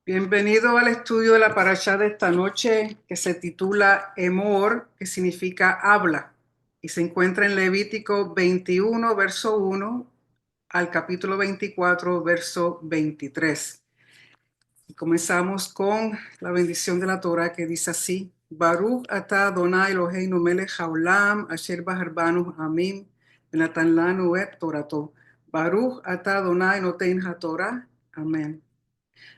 Bienvenido al estudio de la parashá de esta noche que se titula Emor, que significa habla, y se encuentra en Levítico 21, verso 1 al capítulo 24, verso 23. Y comenzamos con la bendición de la Torah que dice así: Baruch atah Adonai Eloheinu melech haolam asher baharbanu amim venatan lanu et torato. Baruch atah Adonai noten haTorah. Amén.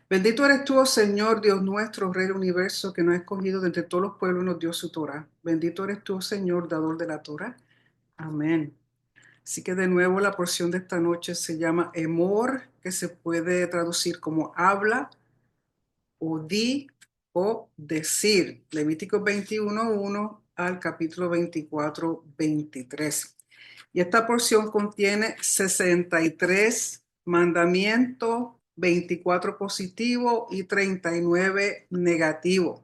Bendito eres tú, oh Señor, Dios nuestro, Rey del universo, que nos ha escogido de entre todos los pueblos y nos dio su Torah. Bendito eres tú, oh Señor, dador de la Torah. Amén. Así que de nuevo la porción de esta noche se llama Emor, que se puede traducir como habla o di o decir. Levítico 21:1 al capítulo 24:23. Y esta porción contiene 63 mandamientos, 24 positivos y 39 negativos.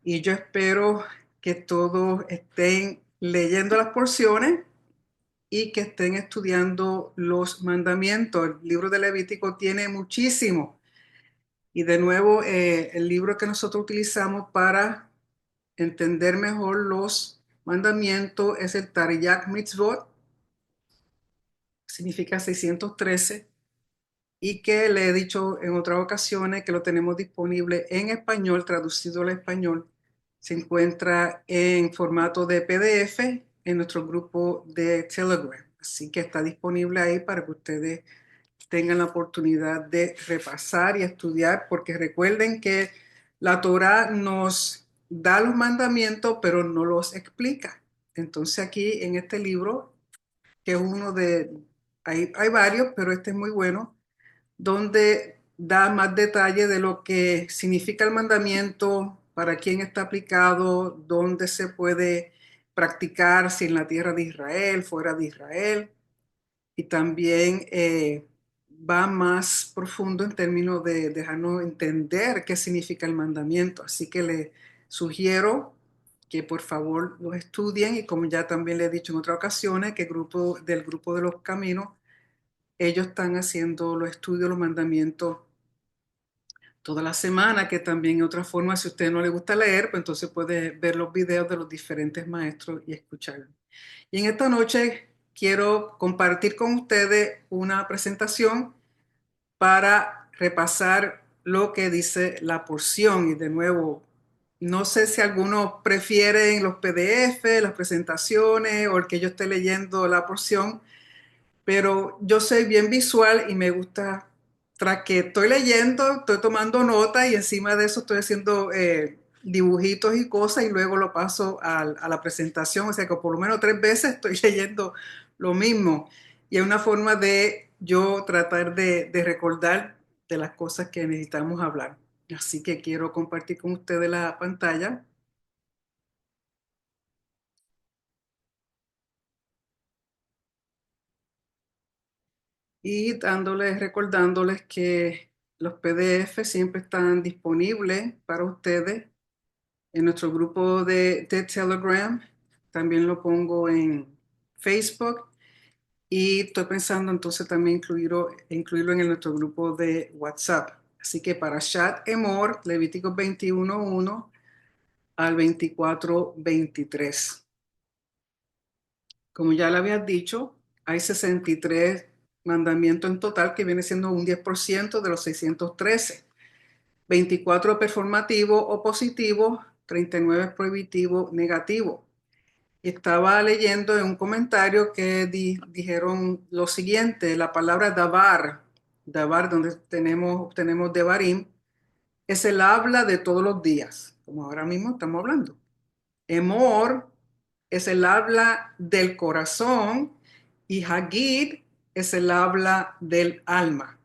Y yo espero que todos estén leyendo las porciones y que estén estudiando los mandamientos. El libro de Levítico tiene muchísimo. Y de nuevo, el libro que nosotros utilizamos para entender mejor los mandamientos es el Tariyak Mitzvot, significa 613, y que le he dicho en otras ocasiones que lo tenemos disponible en español, traducido al español. Se encuentra en formato de PDF en nuestro grupo de Telegram. Así que está disponible ahí para que ustedes tengan la oportunidad de repasar y estudiar, porque recuerden que la Torah nos da los mandamientos, pero no los explica. Entonces aquí en este libro, que es uno de, hay varios, pero este es muy bueno, donde da más detalle de lo que significa el mandamiento, para quién está aplicado, dónde se puede practicar, si en la tierra de Israel, fuera de Israel, y también va más profundo en términos de dejarnos entender qué significa el mandamiento. Así que le sugiero que por favor los estudien, y como ya también le he dicho en otras ocasiones, que del grupo de los caminos, ellos están haciendo los estudios, los mandamientos toda la semana, que también en otra forma, si a usted no le gusta leer, pues entonces puede ver los videos de los diferentes maestros y escucharlos. Y en esta noche quiero compartir con ustedes una presentación para repasar lo que dice la porción. Y de nuevo, no sé si algunos prefieren los PDF, las presentaciones o el que yo esté leyendo la porción, pero yo soy bien visual y me gusta, tras que estoy leyendo, estoy tomando nota y encima de eso estoy haciendo dibujitos y cosas y luego lo paso a la presentación, o sea que por lo menos 3 veces estoy leyendo lo mismo. Y es una forma de yo tratar de recordar de las cosas que necesitamos hablar. Así que quiero compartir con ustedes la pantalla y recordándoles que los PDF siempre están disponibles para ustedes en nuestro grupo de Telegram. También lo pongo en Facebook y estoy pensando entonces también incluirlo en nuestro grupo de WhatsApp. Así que para Shat Emor, Levítico 21:1 al 24:23. Como ya le había dicho, hay 63 mandamientos en total, que viene siendo un 10% de los 613. 24 performativos o positivos, 39 prohibitivos negativos. Estaba leyendo en un comentario que dijeron lo siguiente: la palabra davar, donde tenemos devarim, es el habla de todos los días, como ahora mismo estamos hablando. Emor es el habla del corazón y Hagid es el habla del alma.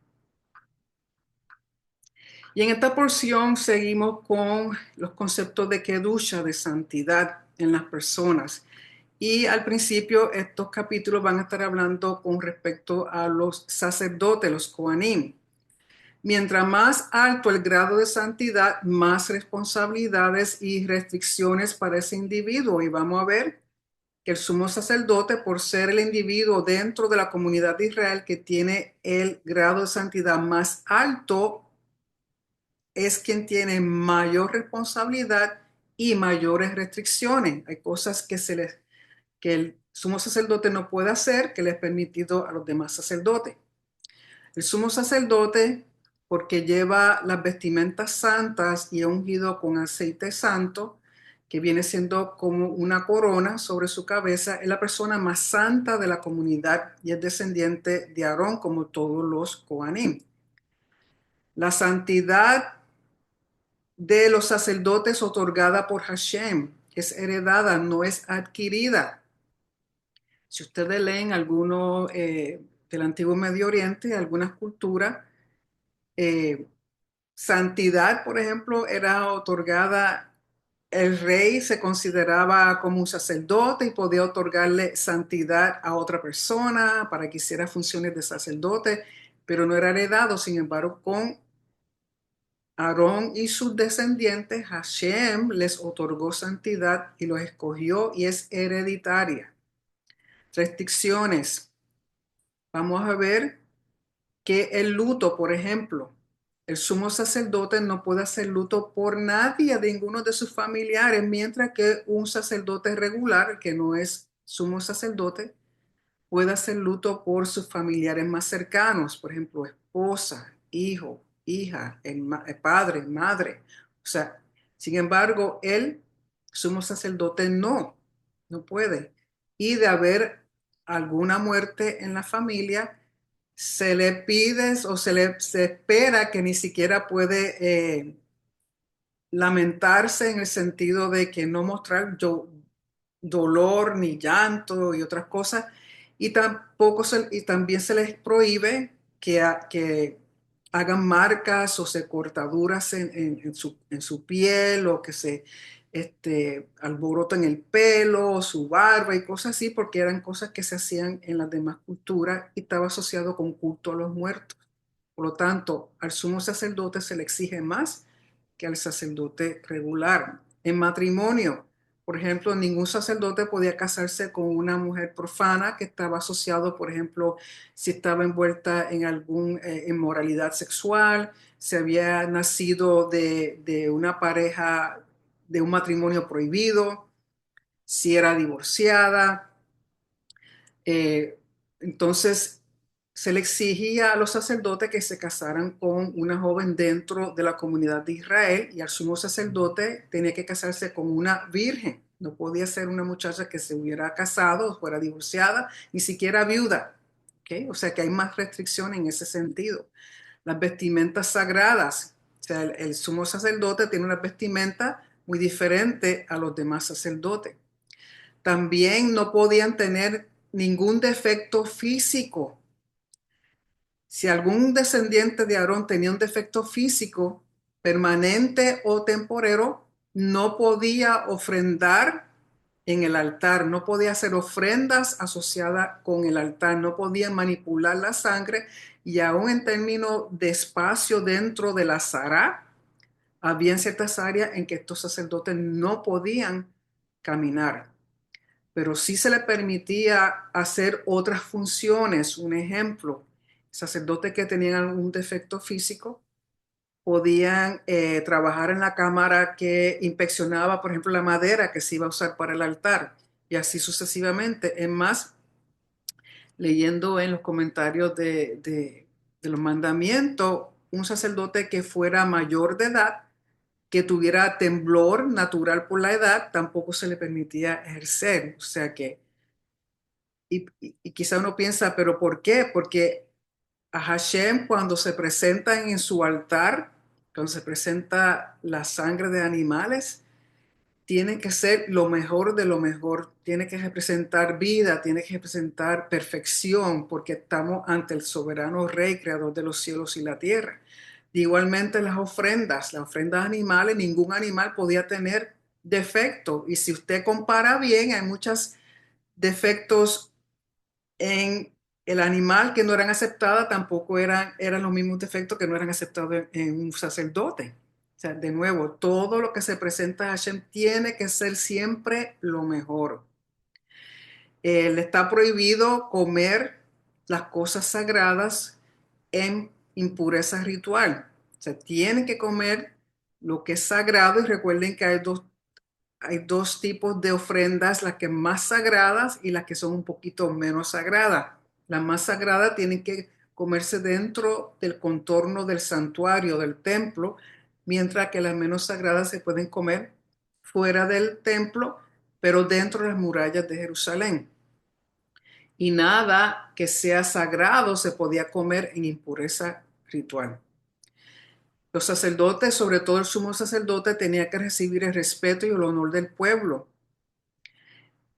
Y en esta porción seguimos con los conceptos de kedusha, de santidad en las personas. Y al principio estos capítulos van a estar hablando con respecto a los sacerdotes, los kohanim. Mientras más alto el grado de santidad, más responsabilidades y restricciones para ese individuo. Y vamos a ver que el sumo sacerdote, por ser el individuo dentro de la comunidad de Israel que tiene el grado de santidad más alto, es quien tiene mayor responsabilidad y mayores restricciones. Hay cosas que el sumo sacerdote no puede hacer que le es permitido a los demás sacerdotes. El sumo sacerdote, porque lleva las vestimentas santas y es ungido con aceite santo, que viene siendo como una corona sobre su cabeza, es la persona más santa de la comunidad y es descendiente de Aarón como todos los Coanim. La santidad de los sacerdotes otorgada por Hashem es heredada, no es adquirida. Si ustedes leen algunos del antiguo Medio Oriente, algunas culturas, eh, santidad, por ejemplo, era otorgada, el rey se consideraba como un sacerdote y podía otorgarle santidad a otra persona para que hiciera funciones de sacerdote, pero no era heredado. Sin embargo, con Aarón y sus descendientes, Hashem les otorgó santidad y los escogió y es hereditaria. Restricciones. Vamos a ver que el luto, por ejemplo, el sumo sacerdote no puede hacer luto por nadie, de ninguno de sus familiares, mientras que un sacerdote regular, que no es sumo sacerdote, puede hacer luto por sus familiares más cercanos, por ejemplo, esposa, hijo, hija, el padre, madre. O sea, sin embargo, el sumo sacerdote no puede. Y de haber alguna muerte en la familia, se le pide o se espera que ni siquiera puede lamentarse en el sentido de que no mostrar dolor ni llanto y otras cosas, y y también se les prohíbe que hagan marcas o se cortaduras en su piel o que se alboroten el pelo, su barba y cosas así, porque eran cosas que se hacían en las demás culturas y estaba asociado con culto a los muertos. Por lo tanto, al sumo sacerdote se le exige más que al sacerdote regular. En matrimonio, por ejemplo, ningún sacerdote podía casarse con una mujer profana que estaba asociado, por ejemplo, si estaba envuelta en alguna inmoralidad sexual, si había nacido de una pareja, de un matrimonio prohibido, si era divorciada. Eh, entonces, se le exigía a los sacerdotes que se casaran con una joven dentro de la comunidad de Israel y al sumo sacerdote tenía que casarse con una virgen. No podía ser una muchacha que se hubiera casado o fuera divorciada, ni siquiera viuda. ¿Okay? O sea que hay más restricciones en ese sentido. Las vestimentas sagradas. O sea, el sumo sacerdote tiene una vestimenta muy diferente a los demás sacerdotes. También no podían tener ningún defecto físico. Si algún descendiente de Aarón tenía un defecto físico permanente o temporero, no podía ofrendar en el altar, no podía hacer ofrendas asociadas con el altar, no podía manipular la sangre y aún en términos de espacio dentro de la Sará, había ciertas áreas en que estos sacerdotes no podían caminar, pero sí se le permitía hacer otras funciones. Un ejemplo, sacerdotes que tenían algún defecto físico podían trabajar en la cámara que inspeccionaba, por ejemplo, la madera que se iba a usar para el altar y así sucesivamente. Es más, leyendo en los comentarios de los mandamientos, un sacerdote que fuera mayor de edad, que tuviera temblor natural por la edad, tampoco se le permitía ejercer. O sea que y quizá uno piensa, ¿pero por qué? Porque a Hashem cuando se presentan en su altar, cuando se presenta la sangre de animales, tiene que ser lo mejor de lo mejor, tiene que representar vida, tiene que representar perfección, porque estamos ante el soberano Rey, creador de los cielos y la tierra. Igualmente las ofrendas animales, ningún animal podía tener defecto. Y si usted compara bien, hay muchos defectos en el animal que no eran aceptadas, tampoco eran los mismos defectos que no eran aceptados en un sacerdote. O sea, de nuevo, todo lo que se presenta a Hashem tiene que ser siempre lo mejor. Le está prohibido comer las cosas sagradas en impureza ritual. O sea, tienen que comer lo que es sagrado y recuerden que hay dos tipos de ofrendas, las que más sagradas y las que son un poquito menos sagradas. Las más sagradas tienen que comerse dentro del contorno del santuario, del templo, mientras que las menos sagradas se pueden comer fuera del templo, pero dentro de las murallas de Jerusalén. Y nada que sea sagrado se podía comer en impureza ritual. Los sacerdotes, sobre todo el sumo sacerdote, tenía que recibir el respeto y el honor del pueblo.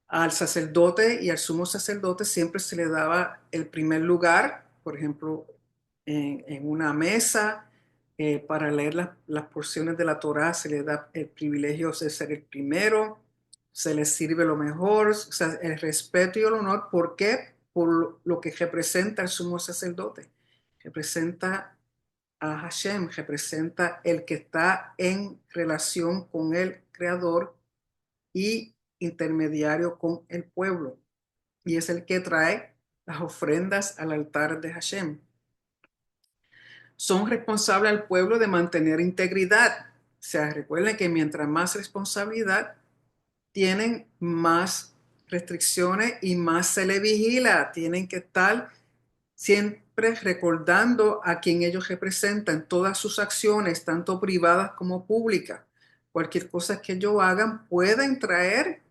Al sacerdote y al sumo sacerdote siempre se le daba el primer lugar, por ejemplo, en una mesa, para leer las porciones de la Torá se le da el privilegio de ser el primero, se le sirve lo mejor, o sea, el respeto y el honor. ¿Por qué? Por lo que representa el sumo sacerdote. Representa a Hashem, representa el que está en relación con el Creador y intermediario con el pueblo, y es el que trae las ofrendas al altar de Hashem. Son responsables al pueblo de mantener integridad. O sea, recuerden que mientras más responsabilidad tienen, más restricciones y más se le vigila. Tienen que estar siempre recordando a quien ellos representan, todas sus acciones, tanto privadas como públicas. Cualquier cosa que ellos hagan pueden traer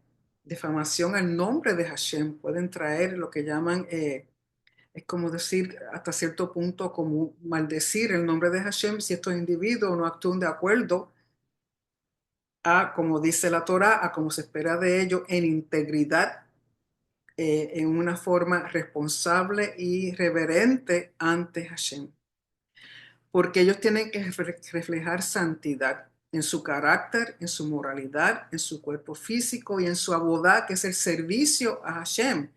difamación al nombre de Hashem, pueden traer lo que llaman, es como decir hasta cierto punto, como maldecir el nombre de Hashem si estos individuos no actúan de acuerdo a, como dice la Torah, a como se espera de ellos en integridad, en una forma responsable y reverente ante Hashem. Porque ellos tienen que reflejar santidad en su carácter, en su moralidad, en su cuerpo físico y en su abodá, que es el servicio a Hashem. O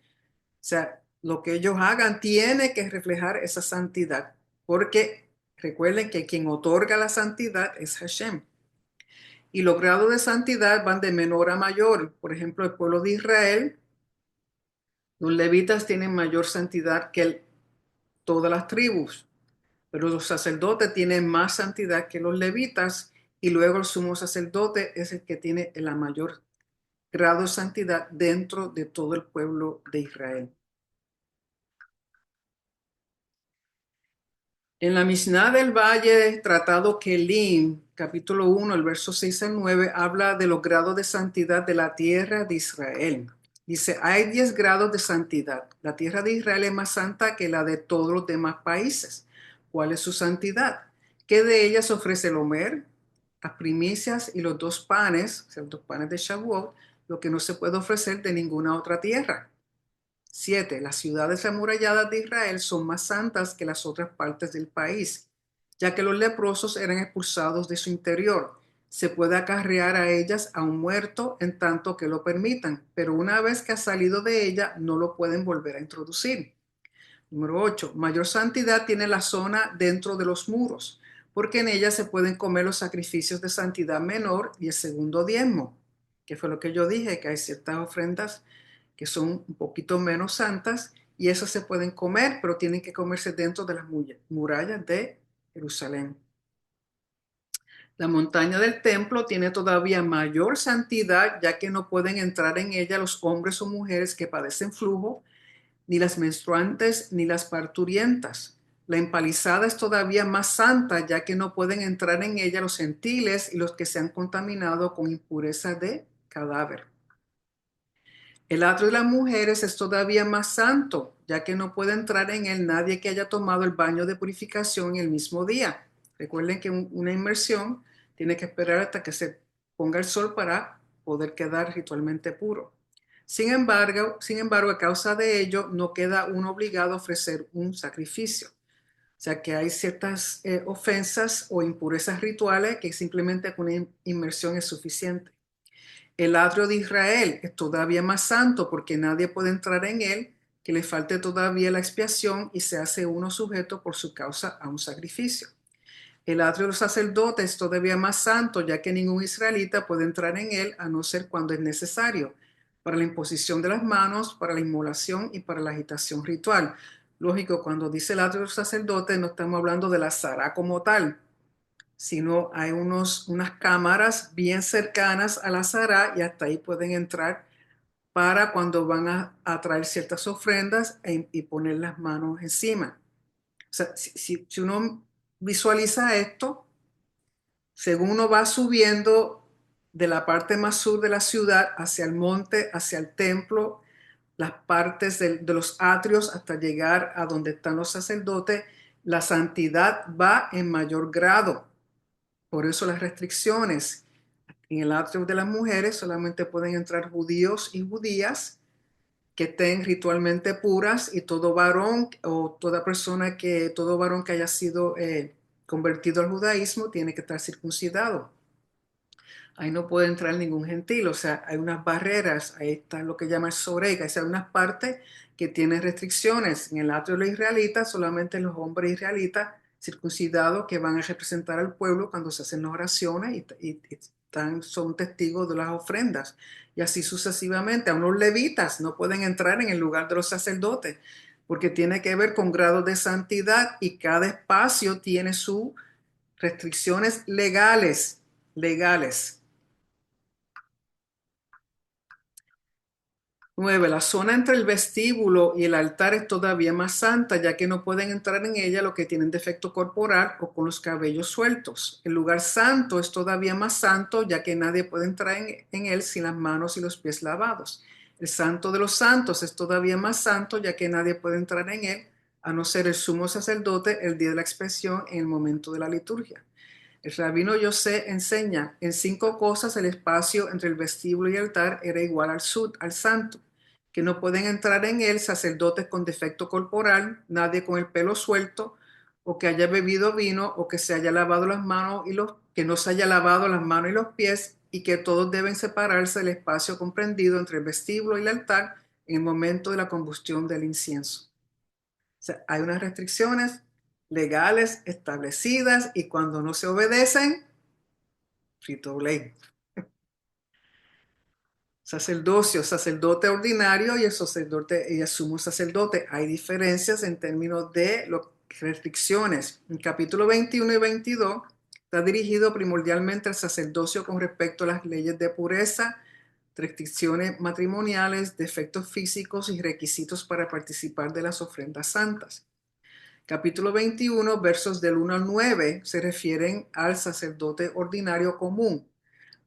sea, lo que ellos hagan tiene que reflejar esa santidad, porque recuerden que quien otorga la santidad es Hashem. Y los grados de santidad van de menor a mayor. Por ejemplo, el pueblo de Israel, los levitas tienen mayor santidad que todas las tribus, pero los sacerdotes tienen más santidad que los levitas, y luego el sumo sacerdote es el que tiene el mayor grado de santidad dentro de todo el pueblo de Israel. En la Mishnah del Valle, tratado Kelim, capítulo 1, el verso 6 al 9, habla de los grados de santidad de la tierra de Israel. Dice, hay 10 grados de santidad. La tierra de Israel es más santa que la de todos los demás países. ¿Cuál es su santidad? ¿Qué de ellas ofrece el Homer, las primicias y los dos panes, o sea, los dos panes de Shavuot, lo que no se puede ofrecer de ninguna otra tierra? 7. Las ciudades amuralladas de Israel son más santas que las otras partes del país, ya que los leprosos eran expulsados de su interior. Se puede acarrear a ellas a un muerto en tanto que lo permitan, pero una vez que ha salido de ella no lo pueden volver a introducir. Número 8. Mayor santidad tiene la zona dentro de los muros, porque en ella se pueden comer los sacrificios de santidad menor y el segundo diezmo, que fue lo que yo dije, que hay ciertas ofrendas que son un poquito menos santas y esas se pueden comer, pero tienen que comerse dentro de las murallas de Jerusalén. La montaña del templo tiene todavía mayor santidad, ya que no pueden entrar en ella los hombres o mujeres que padecen flujo, ni las menstruantes, ni las parturientas. La empalizada es todavía más santa, ya que no pueden entrar en ella los gentiles y los que se han contaminado con impureza de cadáver. El atrio de las mujeres es todavía más santo, ya que no puede entrar en él nadie que haya tomado el baño de purificación el mismo día. Recuerden que una inmersión tiene que esperar hasta que se ponga el sol para poder quedar ritualmente puro. Sin embargo, a causa de ello, no queda uno obligado a ofrecer un sacrificio. O sea que hay ciertas ofensas o impurezas rituales que simplemente con una inmersión es suficiente. El atrio de Israel es todavía más santo porque nadie puede entrar en él que le falte todavía la expiación y se hace uno sujeto por su causa a un sacrificio. El atrio de los sacerdotes es todavía más santo, ya que ningún israelita puede entrar en él a no ser cuando es necesario, para la imposición de las manos, para la inmolación y para la agitación ritual. Lógico, cuando dice el atrio de los sacerdotes no estamos hablando de la Sará como tal, sino hay unas cámaras bien cercanas a la Azara y hasta ahí pueden entrar para cuando van a traer ciertas ofrendas y poner las manos encima. O sea, si uno visualiza esto, según uno va subiendo de la parte más sur de la ciudad hacia el monte, hacia el templo, las partes de los atrios hasta llegar a donde están los sacerdotes, la santidad va en mayor grado. Por eso las restricciones. En el atrio de las mujeres solamente pueden entrar judíos y judías que estén ritualmente puras y todo varón o toda persona todo varón que haya sido convertido al judaísmo tiene que estar circuncidado. Ahí no puede entrar ningún gentil, o sea, hay unas barreras, ahí está lo que llama sorega, o sea, hay unas partes que tienen restricciones. En el atrio de los israelitas, solamente los hombres israelitas circuncidados que van a representar al pueblo cuando se hacen las oraciones son testigos de las ofrendas. Y así sucesivamente. Aún los levitas no pueden entrar en el lugar de los sacerdotes, porque tiene que ver con grados de santidad y cada espacio tiene sus restricciones legales. 9. La zona entre el vestíbulo y el altar es todavía más santa, ya que no pueden entrar en ella los que tienen defecto corporal o con los cabellos sueltos. El lugar santo es todavía más santo, ya que nadie puede entrar en él sin las manos y los pies lavados. El santo de los santos es todavía más santo, ya que nadie puede entrar en él, a no ser el sumo sacerdote el día de la expiación en el momento de la liturgia. El rabino Yosé enseña en 5 cosas el espacio entre el vestíbulo y el altar era igual al santo, que no pueden entrar en él sacerdotes con defecto corporal, nadie con el pelo suelto, o que haya bebido vino, o que se haya lavado las manos que no se haya lavado las manos y los pies, y que todos deben separarse del espacio comprendido entre el vestíbulo y el altar en el momento de la combustión del incienso. O sea, hay unas restricciones legales establecidas y cuando no se obedecen, frito ley. Sacerdocio, sacerdote ordinario y el sacerdote y el sumo sacerdote. Hay diferencias en términos de restricciones. En capítulo 21 y 22 está dirigido primordialmente al sacerdocio con respecto a las leyes de pureza, restricciones matrimoniales, defectos físicos y requisitos para participar de las ofrendas santas. Capítulo 21, versos del 1 al 9 se refieren al sacerdote ordinario común.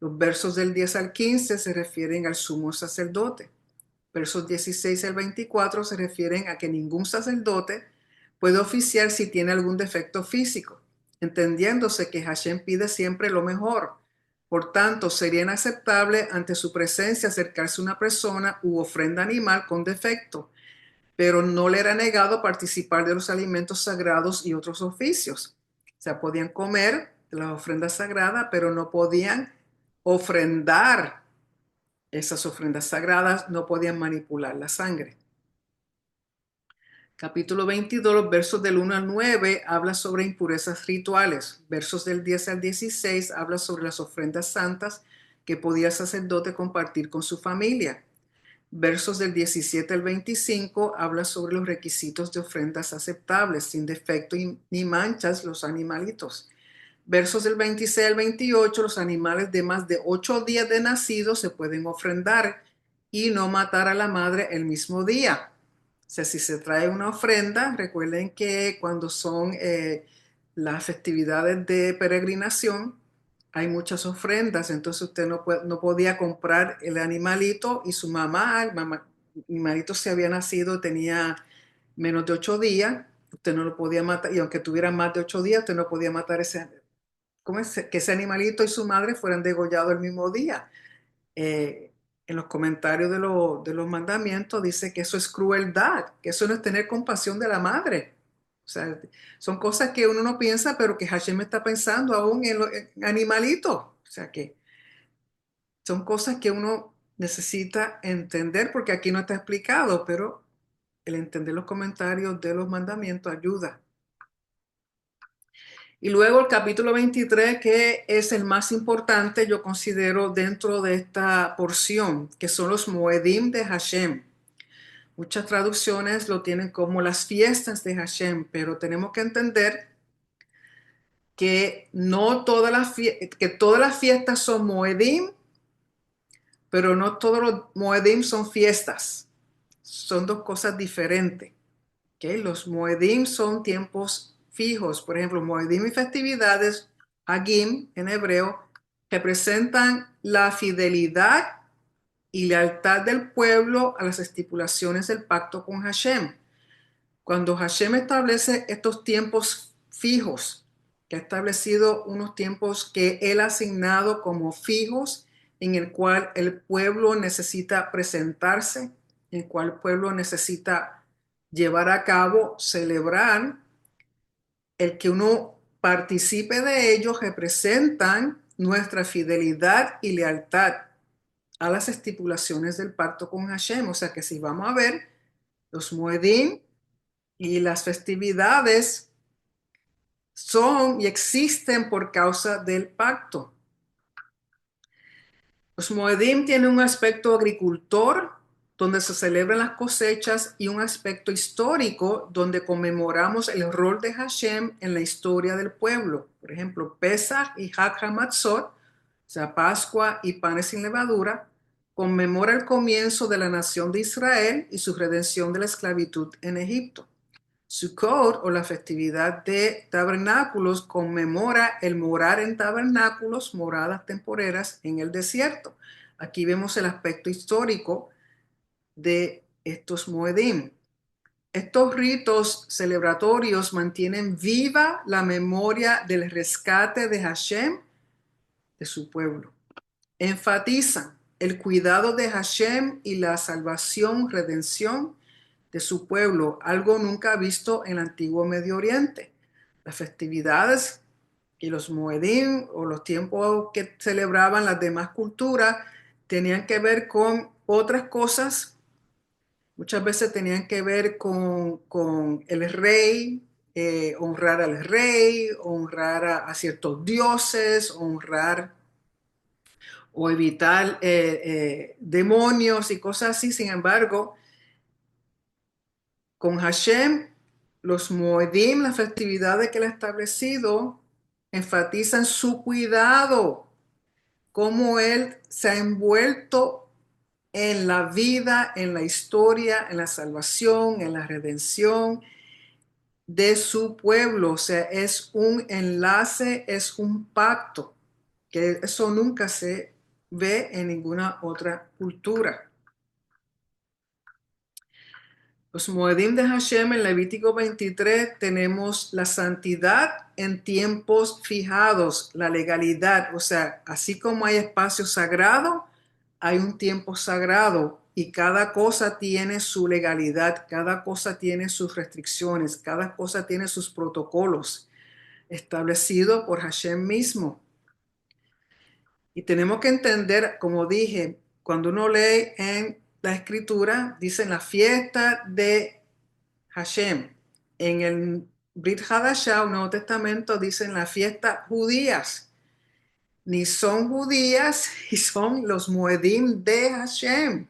Los versos del 10 al 15 se refieren al sumo sacerdote. Versos 16 al 24 se refieren a que ningún sacerdote puede oficiar si tiene algún defecto físico, entendiéndose que Hashem pide siempre lo mejor. Por tanto, sería inaceptable ante su presencia acercarse a una persona u ofrenda animal con defecto, pero no le era negado participar de los alimentos sagrados y otros oficios. O sea, podían comer de las ofrendas sagradas, pero no podían ofrendar esas ofrendas sagradas, no podían manipular la sangre. Capítulo 22, los versos del 1 al 9 habla sobre impurezas rituales. Versos del 10 al 16 habla sobre las ofrendas santas que podía el sacerdote compartir con su familia. Versos del 17 al 25 habla sobre los requisitos de ofrendas aceptables, sin defecto ni manchas los animalitos. Versos del 26 al 28, los animales de más de 8 días de nacido se pueden ofrendar y no matar a la madre el mismo día. O sea, si se trae una ofrenda, recuerden que cuando son las festividades de peregrinación, hay muchas ofrendas, entonces usted no podía comprar el animalito y su mamá, el animalito se había nacido, tenía menos de 8 días, usted no lo podía matar, y aunque tuviera más de 8 días, usted no podía matar que ese animalito y su madre fueran degollados el mismo día. Eh, en los comentarios de los mandamientos dice que eso es crueldad, que eso no es tener compasión de la madre. O sea, son cosas que uno no piensa, pero que Hashem está pensando aún en animalitos. O sea, que son cosas que uno necesita entender porque aquí no está explicado, pero el entender los comentarios de los mandamientos ayuda. Y luego el capítulo 23, que es el más importante, yo considero, dentro de esta porción, que son los Moedim de Hashem. Muchas traducciones lo tienen como las fiestas de Hashem, pero tenemos que entender que no todas que todas las fiestas son Moedim, pero no todos los Moedim son fiestas. Son dos cosas diferentes. ¿Okay? Los Moedim son tiempos fijos. Por ejemplo, Moedim y festividades, Hagim en hebreo, representan la fidelidad y lealtad del pueblo a las estipulaciones del pacto con Hashem. Cuando Hashem establece estos tiempos fijos, que ha establecido unos tiempos que Él ha asignado como fijos, en el cual el pueblo necesita presentarse, en el cual el pueblo necesita llevar a cabo, celebrar, el que uno participe de ellos representan nuestra fidelidad y lealtad a las estipulaciones del pacto con Hashem. O sea que si vamos a ver los Moedim y las festividades son y existen por causa del pacto. Los Moedim tienen un aspecto agricultor, donde se celebran las cosechas, y un aspecto histórico, donde conmemoramos el rol de Hashem en la historia del pueblo. Por ejemplo, Pesach y Hag HaMatzot, o sea, Pascua y panes sin levadura, conmemora el comienzo de la nación de Israel y su redención de la esclavitud en Egipto. Sukkot, o la festividad de tabernáculos, conmemora el morar en tabernáculos, moradas temporeras en el desierto. Aquí vemos el aspecto histórico de estos Moedim. Estos ritos celebratorios mantienen viva la memoria del rescate de Hashem de su pueblo. Enfatizan el cuidado de Hashem y la salvación, redención de su pueblo, algo nunca visto en el antiguo Medio Oriente. Las festividades y los Moedim, o los tiempos que celebraban las demás culturas, tenían que ver con otras cosas. Muchas veces tenían que ver con el rey, honrar al rey, honrar a ciertos dioses, honrar o evitar demonios y cosas así. Sin embargo, con Hashem, los Moedim, las festividades que él ha establecido, enfatizan su cuidado, cómo él se ha envuelto en la vida, en la historia, en la salvación, en la redención de su pueblo. O sea, es un enlace, es un pacto, que eso nunca se ve en ninguna otra cultura. Los Moedim de Hashem en Levítico 23 tenemos la santidad en tiempos fijados, la legalidad, o sea, así como hay espacio sagrado, hay un tiempo sagrado, y cada cosa tiene su legalidad, cada cosa tiene sus restricciones, cada cosa tiene sus protocolos establecidos por Hashem mismo. Y tenemos que entender, como dije, cuando uno lee en la escritura, dicen la fiesta de Hashem. En el Brit Hadashah, o Nuevo Testamento, dicen las fiestas judías. Ni son judías y son los Moedim de Hashem.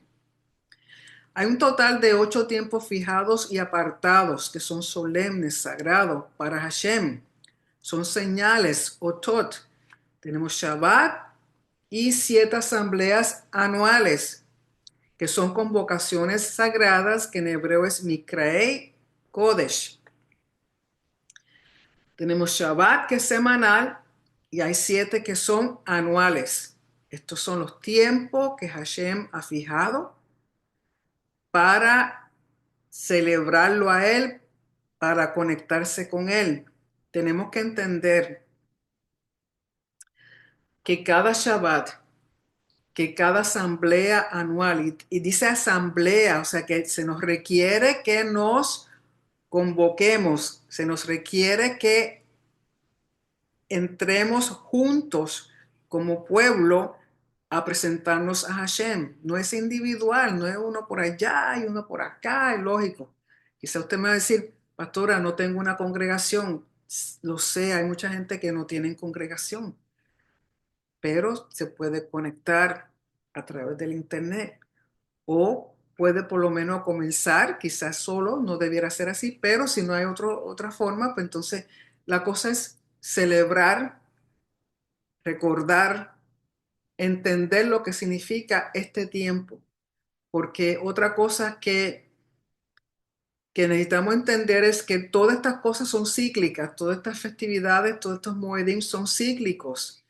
Hay un total de 8 tiempos fijados y apartados que son solemnes, sagrados para Hashem. Son señales, otot. Tenemos Shabbat y 7 asambleas anuales, que son convocaciones sagradas, que en hebreo es Mikraei Kodesh. Tenemos Shabbat, que es semanal, y hay 7 que son anuales. Estos son los tiempos que Hashem ha fijado para celebrarlo a Él, para conectarse con Él. Tenemos que entender que cada Shabbat, que cada asamblea anual, y dice asamblea, o sea que se nos requiere que nos convoquemos, se nos requiere que entremos juntos como pueblo a presentarnos a Hashem. No es individual, no es uno por allá y uno por acá, es lógico. Quizá usted me va a decir, pastora, no tengo una congregación. Lo sé, hay mucha gente que no tiene congregación, pero se puede conectar a través del internet, o puede por lo menos comenzar, quizás solo, no debiera ser así, pero si no hay otra forma, pues entonces la cosa es celebrar, recordar, entender lo que significa este tiempo. Porque otra cosa que necesitamos entender es que todas estas cosas son cíclicas, todas estas festividades, todos estos moedim son cíclicos.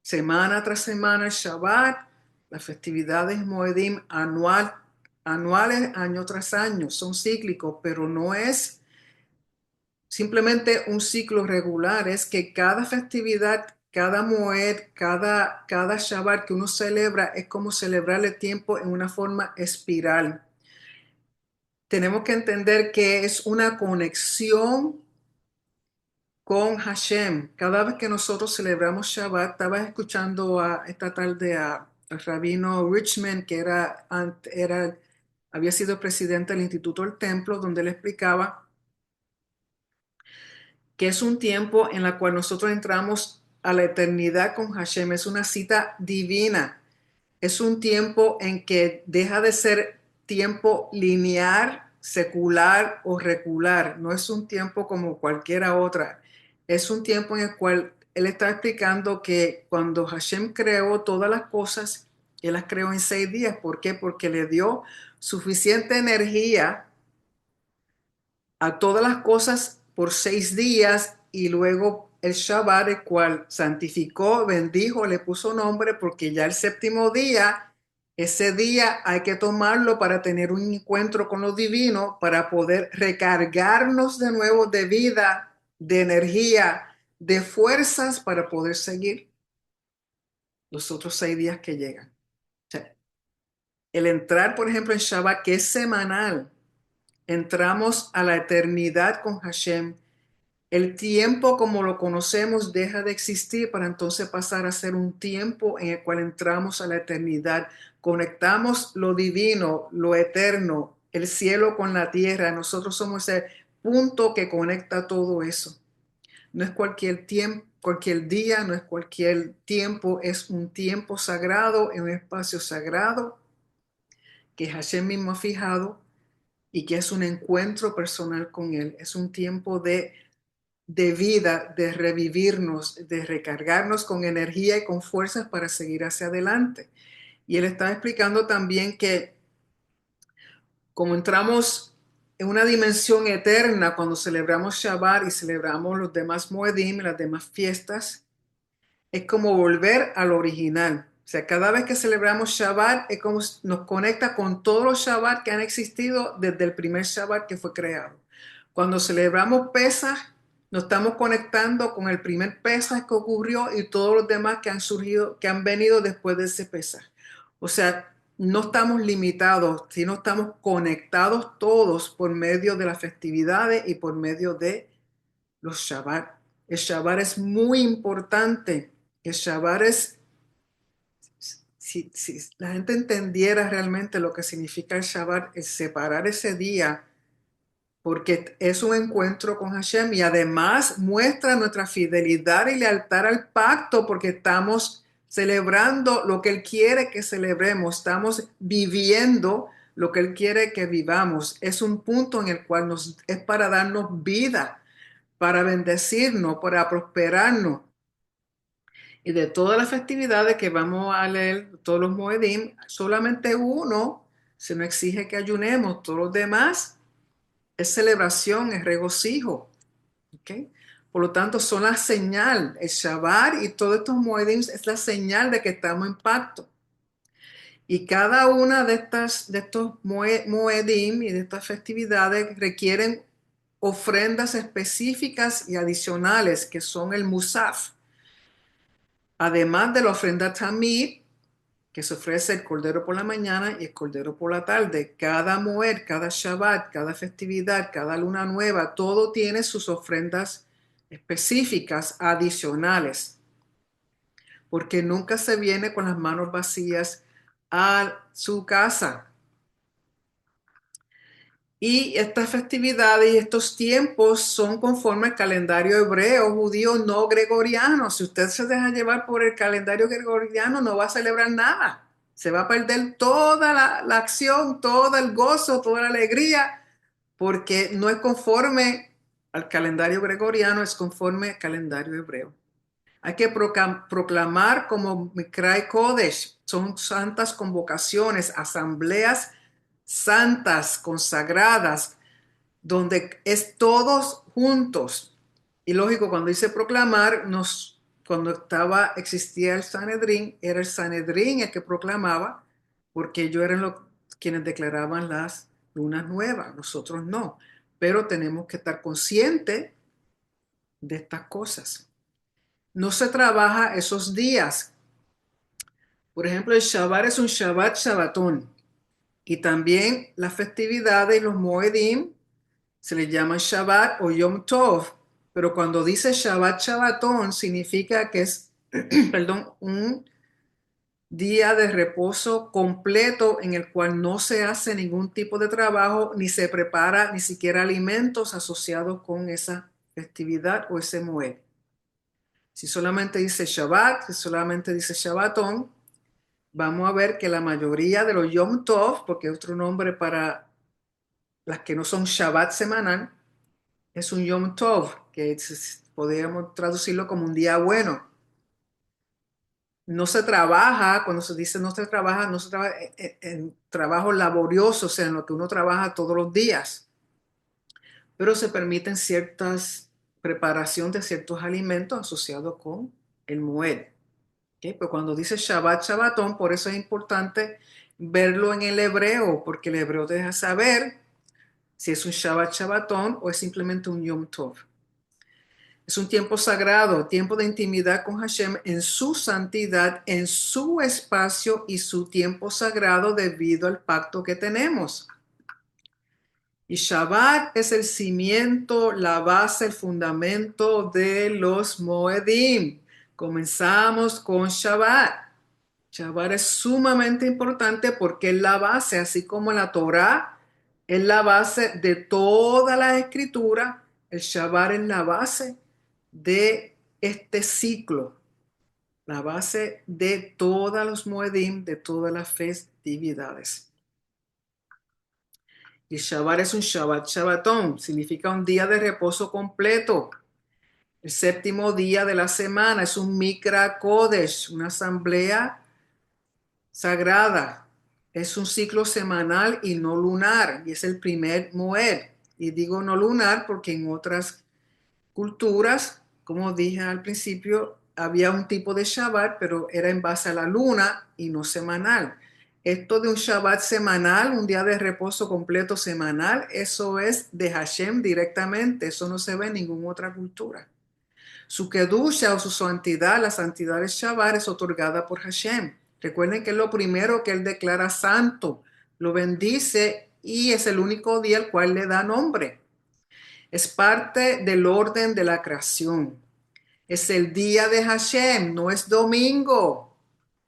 Semana tras semana el Shabbat, las festividades moedim anuales, año tras año, son cíclicos, pero no es simplemente un ciclo regular, es que cada festividad, cada moed, cada Shabbat que uno celebra es como celebrar el tiempo en una forma espiral. Tenemos que entender que es una conexión con Hashem. Cada vez que nosotros celebramos Shabbat, estaba escuchando esta tarde al rabino Richman, que había sido presidente del Instituto del Templo, donde él explicaba que es un tiempo en la cual nosotros entramos a la eternidad con Hashem. Es una cita divina. Es un tiempo en que deja de ser tiempo lineal, secular o regular. No es un tiempo como cualquiera otra. Es un tiempo en el cual él está explicando que cuando Hashem creó todas las cosas, él las creó en 6 días. ¿Por qué? Porque le dio suficiente energía a todas las cosas por 6 días y luego el Shabbat, el cual santificó, bendijo, le puso nombre porque ya el séptimo día, ese día hay que tomarlo para tener un encuentro con lo divino, para poder recargarnos de nuevo de vida, de energía, de fuerzas para poder seguir los otros 6 días que llegan. O sea, el entrar, por ejemplo, en Shabbat, que es semanal, entramos a la eternidad con Hashem. El tiempo como lo conocemos deja de existir para entonces pasar a ser un tiempo en el cual entramos a la eternidad. Conectamos lo divino, lo eterno, el cielo con la tierra. Nosotros somos ese punto que conecta todo eso. No es cualquier tiempo, cualquier día, no es cualquier tiempo, es un tiempo sagrado, en un espacio sagrado que Hashem mismo ha fijado y que es un encuentro personal con Él. Es un tiempo de vida, de revivirnos, de recargarnos con energía y con fuerzas para seguir hacia adelante. Y él está explicando también que como entramos en una dimensión eterna cuando celebramos Shabbat y celebramos los demás Moedim, las demás fiestas, es como volver al original. O sea, cada vez que celebramos Shabbat es como nos conecta con todos los Shabbat que han existido desde el primer Shabbat que fue creado. Cuando celebramos Pesaj, nos estamos conectando con el primer Pesaj que ocurrió y todos los demás que han surgido, que han venido después de ese Pesaj. O sea, no estamos limitados, sino estamos conectados todos por medio de las festividades y por medio de los Shabbat. El Shabbat es muy importante. El Shabbat es, si la gente entendiera realmente lo que significa el Shabbat, es separar ese día, porque es un encuentro con Hashem y además muestra nuestra fidelidad y lealtad al pacto, porque estamos celebrando lo que Él quiere que celebremos, estamos viviendo lo que Él quiere que vivamos. Es un punto en el cual es para darnos vida, para bendecirnos, para prosperarnos. Y de todas las festividades que vamos a leer, todos los Moedim, solamente uno se nos exige que ayunemos. Todos los demás es celebración, es regocijo. ¿Okay? Por lo tanto, son la señal. El Shabbat y todos estos Moedim es la señal de que estamos en pacto. Y cada una de estos Moedim y de estas festividades requieren ofrendas específicas y adicionales que son el Musaf. Además de la ofrenda Tamid, que se ofrece el cordero por la mañana y el cordero por la tarde. Cada Moed, cada Shabbat, cada festividad, cada luna nueva, todo tiene sus ofrendas específicas, adicionales, porque nunca se viene con las manos vacías a su casa. Y estas festividades y estos tiempos son conforme al calendario hebreo, judío, no gregoriano. Si usted se deja llevar por el calendario gregoriano, no va a celebrar nada. Se va a perder toda la acción, todo el gozo, toda la alegría, porque no es conforme al calendario gregoriano es conforme al calendario hebreo. Hay que proclamar como Mikrai Kodesh, son santas convocaciones, asambleas santas, consagradas, donde es todos juntos. Y lógico, cuando dice proclamar, cuando existía el Sanedrín, era el Sanedrín el que proclamaba, porque ellos eran quienes declaraban las lunas nuevas, nosotros no. Pero tenemos que estar conscientes de estas cosas. No se trabaja esos días. Por ejemplo, el Shabbat es un Shabbat Shabbatón. Y también las festividades, los Moedim, se le llama Shabbat o Yom Tov. Pero cuando dice Shabbat Shabbatón, significa que es, perdón, un día de reposo completo en el cual no se hace ningún tipo de trabajo ni se prepara ni siquiera alimentos asociados con esa festividad o ese Moed. Si solamente dice Shabbat, si solamente dice Shabbatón, vamos a ver que la mayoría de los Yom Tov, porque es otro nombre para las que no son Shabbat semanal, es un Yom Tov, que podríamos traducirlo como un día bueno. No se trabaja, cuando se dice no se trabaja en trabajo laborioso, o sea, en lo que uno trabaja todos los días, pero se permiten ciertas preparación de ciertos alimentos asociados con el Moed. ¿Okay? Pero cuando dice Shabbat, Shabbatón, por eso es importante verlo en el hebreo, porque el hebreo te deja saber si es un Shabbat, Shabbatón o es simplemente un Yom Tov. Es un tiempo sagrado, tiempo de intimidad con Hashem en su santidad, en su espacio y su tiempo sagrado debido al pacto que tenemos. Y Shabbat es el cimiento, la base, el fundamento de los Moedim. Comenzamos con Shabbat. Shabbat es sumamente importante porque es la base, así como la Torá es la base de toda la escritura, el Shabbat es la base de este ciclo, la base de todos los Moedim, de todas las festividades. Y Shabbat es un Shabbat Shabbatón, significa un día de reposo completo. El séptimo día de la semana es un Mikra Kodesh, una asamblea sagrada. Es un ciclo semanal y no lunar, y es el primer Moed. Y digo no lunar porque en otras culturas, como dije al principio, había un tipo de Shabbat, pero era en base a la luna y no semanal. Esto de un Shabbat semanal, un día de reposo completo semanal, eso es de Hashem directamente, eso no se ve en ninguna otra cultura. Su kedusha o su santidad, la santidad del Shabbat es otorgada por Hashem. Recuerden que es lo primero que él declara santo, lo bendice y es el único día al cual le da nombre. Es parte del orden de la creación. Es el día de Hashem, no es domingo.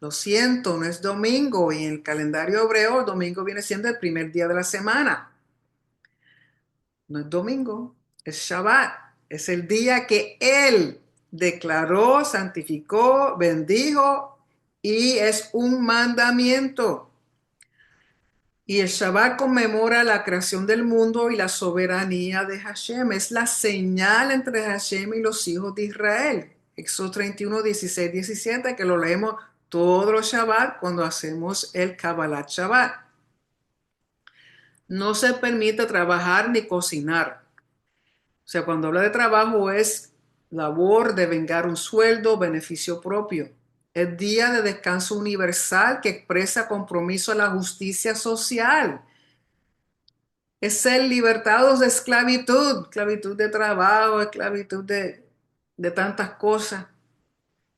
Lo siento, no es domingo. Y en el calendario hebreo, el domingo viene siendo el primer día de la semana. No es domingo, es Shabbat. Es el día que Él declaró, santificó, bendijo y es un mandamiento. Y el Shabbat conmemora la creación del mundo y la soberanía de Hashem. Es la señal entre Hashem y los hijos de Israel. Éxodo 31, 16, 17, que lo leemos todos los Shabbat cuando hacemos el Kabbalat Shabbat. No se permite trabajar ni cocinar. O sea, cuando habla de trabajo es labor de vengar un sueldo, beneficio propio. Es día de descanso universal que expresa compromiso a la justicia social. Es ser libertados de esclavitud, esclavitud de trabajo, esclavitud de tantas cosas,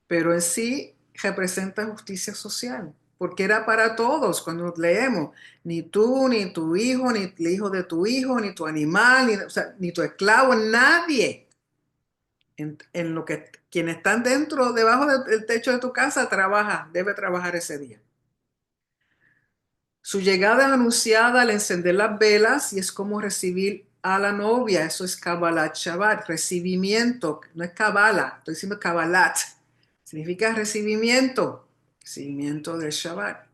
pero en sí representa justicia social, porque era para todos cuando leemos, ni tú, ni tu hijo, ni el hijo de tu hijo, ni tu animal, ni, o sea, ni tu esclavo, nadie. En lo que quienes están dentro, debajo del techo de tu casa, debe trabajar ese día. Su llegada es anunciada al encender las velas y es como recibir a la novia. Eso es Kabbalat Shabbat, recibimiento. No es Kabbalah, estoy diciendo Kabbalat. Significa recibimiento, recibimiento del Shabbat.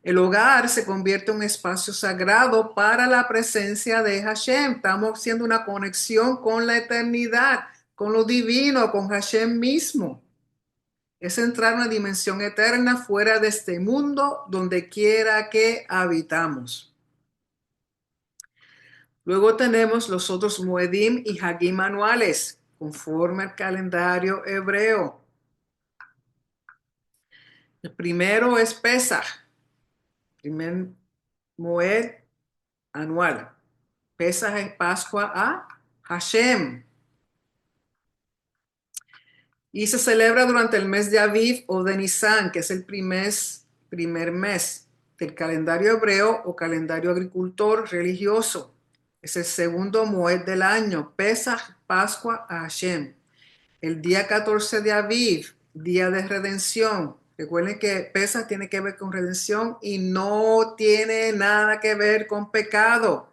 El hogar se convierte en un espacio sagrado para la presencia de Hashem. Estamos haciendo una conexión con la eternidad, con lo divino, con Hashem mismo. Es entrar en una dimensión eterna fuera de este mundo, donde quiera que habitamos. Luego tenemos los otros Moedim y Hagim anuales, conforme al calendario hebreo. El primero es Pesach, primer Moed anual. Pesach es Pascua a Hashem. Y se celebra durante el mes de Aviv o de Nisan, que es el primer mes del calendario hebreo o calendario agricultor religioso. Es el segundo Moed del año, Pesach, Pascua a Hashem. El día 14 de Aviv, día de redención. Recuerden que Pesach tiene que ver con redención y no tiene nada que ver con pecado.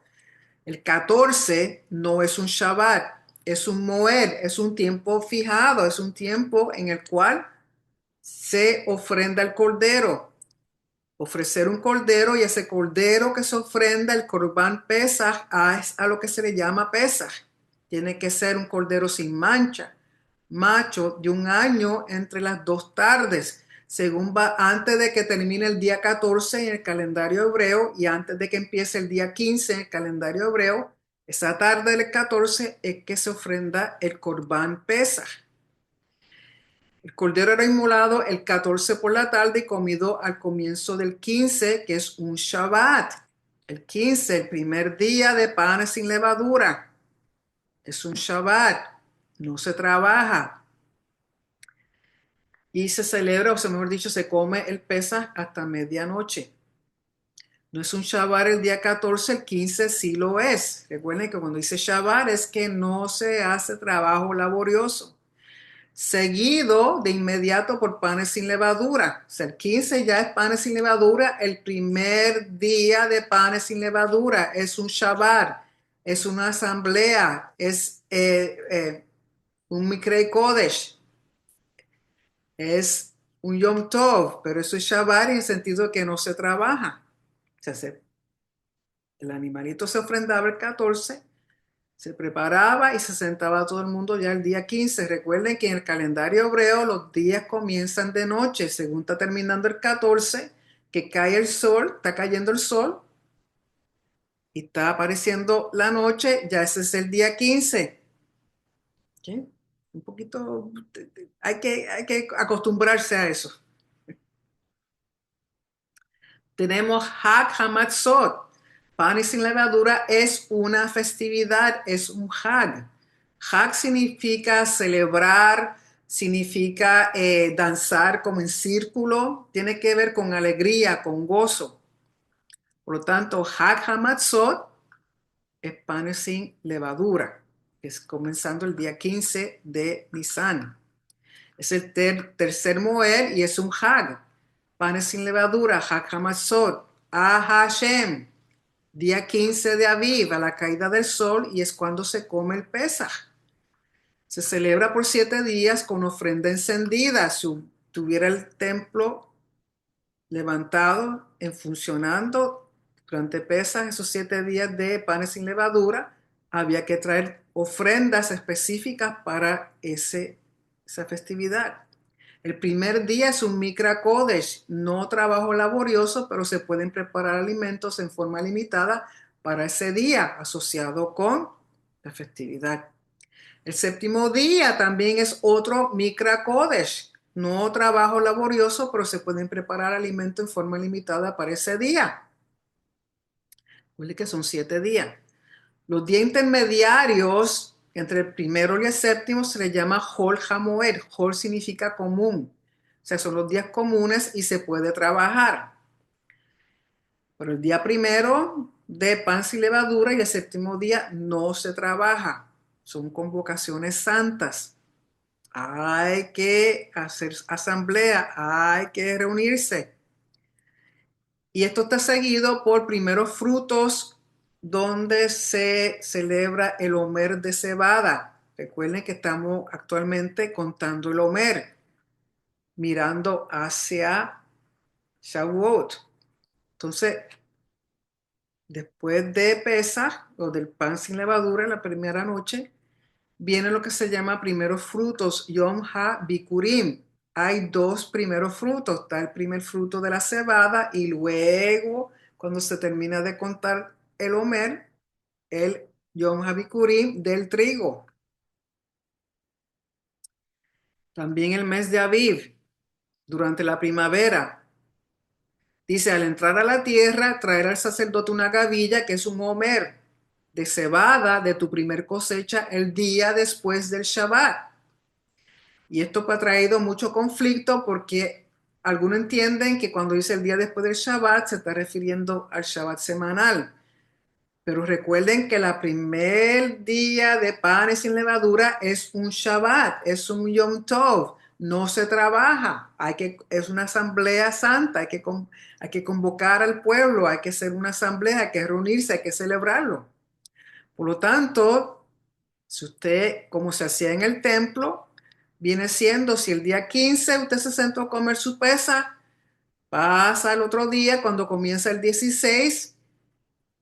El 14 no es un Shabbat, es un Moed, es un tiempo fijado, es un tiempo en el cual se ofrenda el cordero. Ofrecer un cordero, y ese cordero que se ofrenda, el Corban Pesach, es a lo que se le llama Pesach. Tiene que ser un cordero sin mancha, macho, de un año entre las dos tardes, según va antes de que termine el día 14 en el calendario hebreo y antes de que empiece el día 15 en el calendario hebreo. Esa tarde del 14 es que se ofrenda el Corban Pesach. El cordero era inmolado el 14 por la tarde y comido al comienzo del 15, que es un Shabbat. El 15, el primer día de panes sin levadura, es un Shabbat. No se trabaja. Y se celebra, o sea, mejor dicho, se come el Pesaj hasta medianoche. No es un Shabbat el día 14, el 15 sí lo es. Recuerden que cuando dice Shabbat es que no se hace trabajo laborioso. Seguido de inmediato por panes sin levadura. O sea, el 15 ya es panes sin levadura. El primer día de panes sin levadura es un Shabbat, es una asamblea, es un Mikrei Kodesh, es un Yom Tov, pero eso es Shabbat en el sentido de que no se trabaja. O sea, el animalito se ofrendaba el 14, se preparaba y se sentaba todo el mundo ya el día 15. Recuerden que en el calendario hebreo los días comienzan de noche, según está terminando el 14, que cae el sol, está cayendo el sol y está apareciendo la noche, ya ese es el día 15. ¿Sí? Un poquito, hay que acostumbrarse a eso. Tenemos Hag Hamatzot. Pan y sin levadura es una festividad, es un Hag. Hag significa celebrar, significa danzar como en círculo, tiene que ver con alegría, con gozo. Por lo tanto, Hag Hamatzot es pan sin levadura, es comenzando el día 15 de Nisan. Es el tercer Moed y es un Hag. Panes sin levadura, Hag Hamatzot, a Hashem, día 15 de Aviv, a la caída del sol, y es cuando se come el Pesaj. Se celebra por 7 días con ofrenda encendida. Si tuviera el templo levantado, en funcionando durante Pesaj, esos 7 días de panes sin levadura, había que traer ofrendas específicas para esa festividad. El primer día es un Mikra Kodesh, no trabajo laborioso, pero se pueden preparar alimentos en forma limitada para ese día asociado con la festividad. El séptimo día también es otro Mikra Kodesh, no trabajo laborioso, pero se pueden preparar alimentos en forma limitada para ese día. Recuerden que son 7 días. Los días intermediarios entre el primero y el séptimo se les llama Hol Hamoed. Hol significa común. O sea, son los días comunes y se puede trabajar. Pero el día primero de pan sin levadura y el séptimo día no se trabaja. Son convocaciones santas. Hay que hacer asamblea, hay que reunirse. Y esto está seguido por primeros frutos donde se celebra el Omer de cebada. Recuerden que estamos actualmente contando el Omer, mirando hacia Shavuot. Entonces, después de Pesaj o del pan sin levadura, en la primera noche, viene lo que se llama primeros frutos, Yom HaBikurim. Hay dos primeros frutos, está el primer fruto de la cebada y luego, cuando se termina de contar el Omer, el Yom HaBikurim del trigo. También el mes de Aviv, durante la primavera. Dice, al entrar a la tierra, traer al sacerdote una gavilla, que es un Omer, de cebada de tu primer cosecha el día después del Shabbat. Y esto ha traído mucho conflicto porque algunos entienden que cuando dice el día después del Shabbat se está refiriendo al Shabbat semanal. Pero recuerden que la primer día de panes sin levadura es un Shabbat, es un Yom Tov, no se trabaja, es una asamblea santa, hay que convocar al pueblo, hay que hacer una asamblea, hay que reunirse, hay que celebrarlo. Por lo tanto, si usted, como se hacía en el templo, viene siendo, si el día 15 usted se sentó a comer su pesa, pasa el otro día, cuando comienza el 16,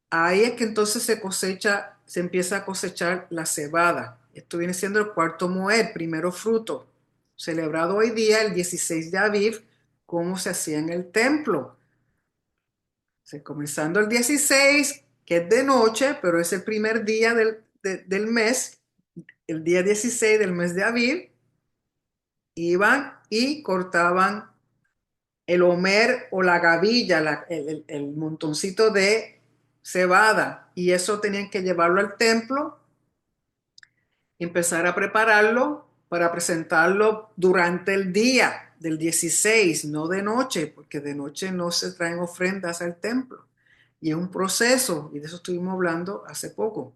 ahí es que entonces se empieza a cosechar la cebada. Esto viene siendo el cuarto moed, primero fruto, celebrado hoy día, el 16 de Aviv, como se hacía en el templo. O sea, comenzando el 16, que es de noche, pero es el primer día del mes, el día 16 del mes de Aviv, iban y cortaban el homer o la gavilla, el montoncito de cebada, y eso tenían que llevarlo al templo y empezar a prepararlo para presentarlo durante el día del 16, no de noche, porque de noche no se traen ofrendas al templo. Y es un proceso, y de eso estuvimos hablando hace poco.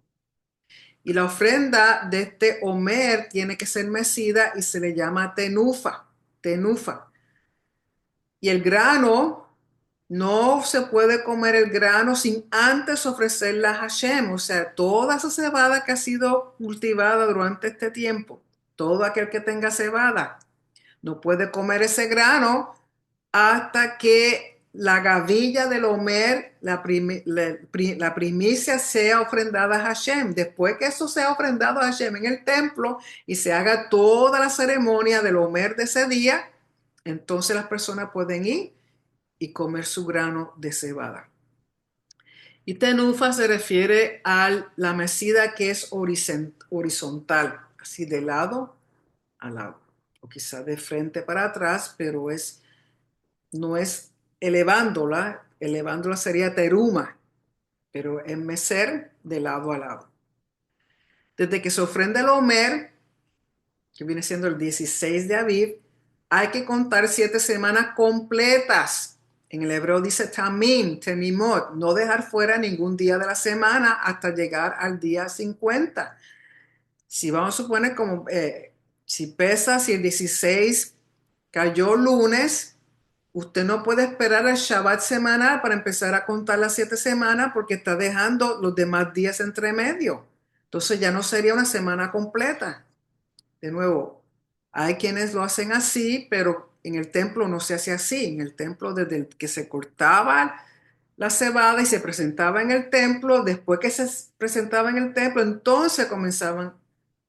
Y la ofrenda de este Homer tiene que ser mecida y se le llama tenufa, tenufa. Y el grano, no se puede comer el grano sin antes ofrecerla a Hashem. O sea, toda esa cebada que ha sido cultivada durante este tiempo, todo aquel que tenga cebada, no puede comer ese grano hasta que la gavilla del Homer, la primicia sea ofrendada a Hashem. Después que eso sea ofrendado a Hashem en el templo y se haga toda la ceremonia del Homer de ese día, entonces las personas pueden ir y comer su grano de cebada. Y tenufa se refiere a la mecida que es horizontal, así de lado a lado, o quizá de frente para atrás, pero no es elevándola sería teruma, pero es mecer de lado a lado. Desde que se ofrenda el Homer, que viene siendo el 16 de Aviv, hay que contar 7 semanas completas. En el hebreo dice tamim, temimot, no dejar fuera ningún día de la semana hasta llegar al día 50. Si vamos a suponer como, si el 16 cayó lunes, usted no puede esperar al Shabbat semanal para empezar a contar las 7 semanas porque está dejando los demás días entre medio. Entonces ya no sería una semana completa. De nuevo, hay quienes lo hacen así, pero en el templo no se hace así. En el templo, desde el que se cortaba la cebada y se presentaba en el templo, después que se presentaba en el templo, entonces comenzaban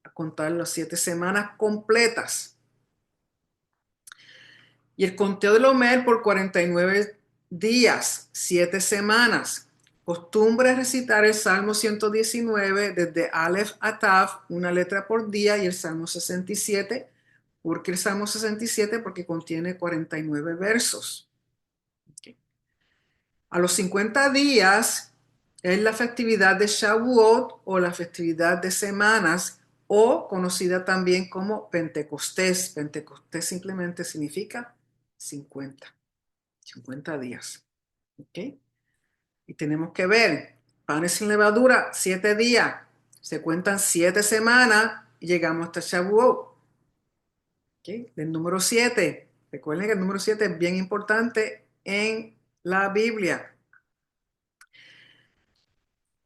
a contar las 7 semanas completas. Y el conteo del Omer por 49 días, 7 semanas. Costumbre recitar el Salmo 119 desde Aleph a Tav, una letra por día, y el Salmo 67. ¿Por qué el Salmo 67? Porque contiene 49 versos. Okay. A los 50 días es la festividad de Shavuot o la festividad de semanas o conocida también como Pentecostés. Pentecostés simplemente significa 50 días. ¿Ok? Y tenemos que ver, panes sin levadura, 7 días. Se cuentan 7 semanas y llegamos hasta Shavuot. ¿Ok? El número 7. Recuerden que el número 7 es bien importante en la Biblia.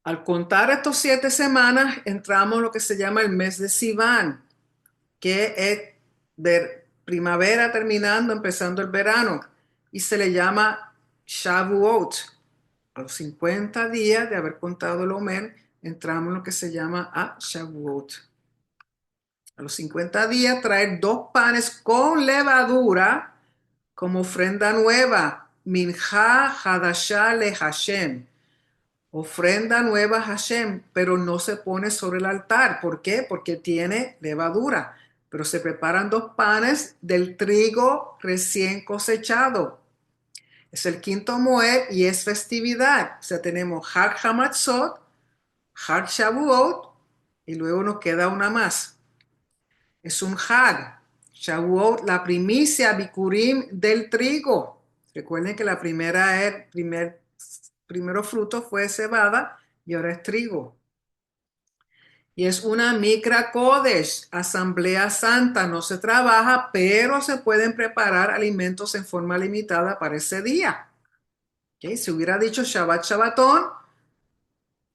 Al contar estos 7 semanas, entramos en lo que se llama el mes de Sivan, que es de primavera terminando, empezando el verano, y se le llama Shavuot. A los 50 días de haber contado el Omer, entramos en lo que se llama a Shavuot. A los 50 días traer 2 panes con levadura como ofrenda nueva, minja hadashah le Hashem, ofrenda nueva a Hashem, pero no se pone sobre el altar. ¿Por qué? Porque tiene levadura. Pero se preparan 2 panes del trigo recién cosechado. Es el quinto Moed y es festividad. O sea, tenemos Hag Hamatzot, Hag Shavuot y luego nos queda una más. Es un Hag. Shavuot, la primicia Bikurim del trigo. Recuerden que la primero fruto fue cebada y ahora es trigo. Y es una Mikra Kodesh, asamblea santa. No se trabaja, pero se pueden preparar alimentos en forma limitada para ese día. ¿Okay? Si hubiera dicho Shabbat Shabbatón,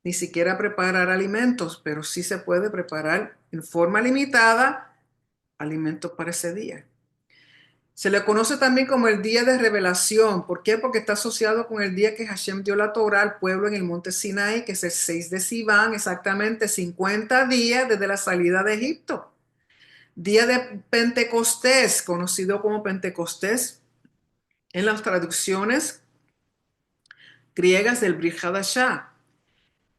ni siquiera preparar alimentos, pero sí se puede preparar en forma limitada alimentos para ese día. Se le conoce también como el día de revelación. ¿Por qué? Porque está asociado con el día que Hashem dio la Torah al pueblo en el monte Sinai, que es el 6 de Sivan, exactamente 50 días desde la salida de Egipto. Día de Pentecostés, conocido como Pentecostés en las traducciones griegas del Brit Hadashah,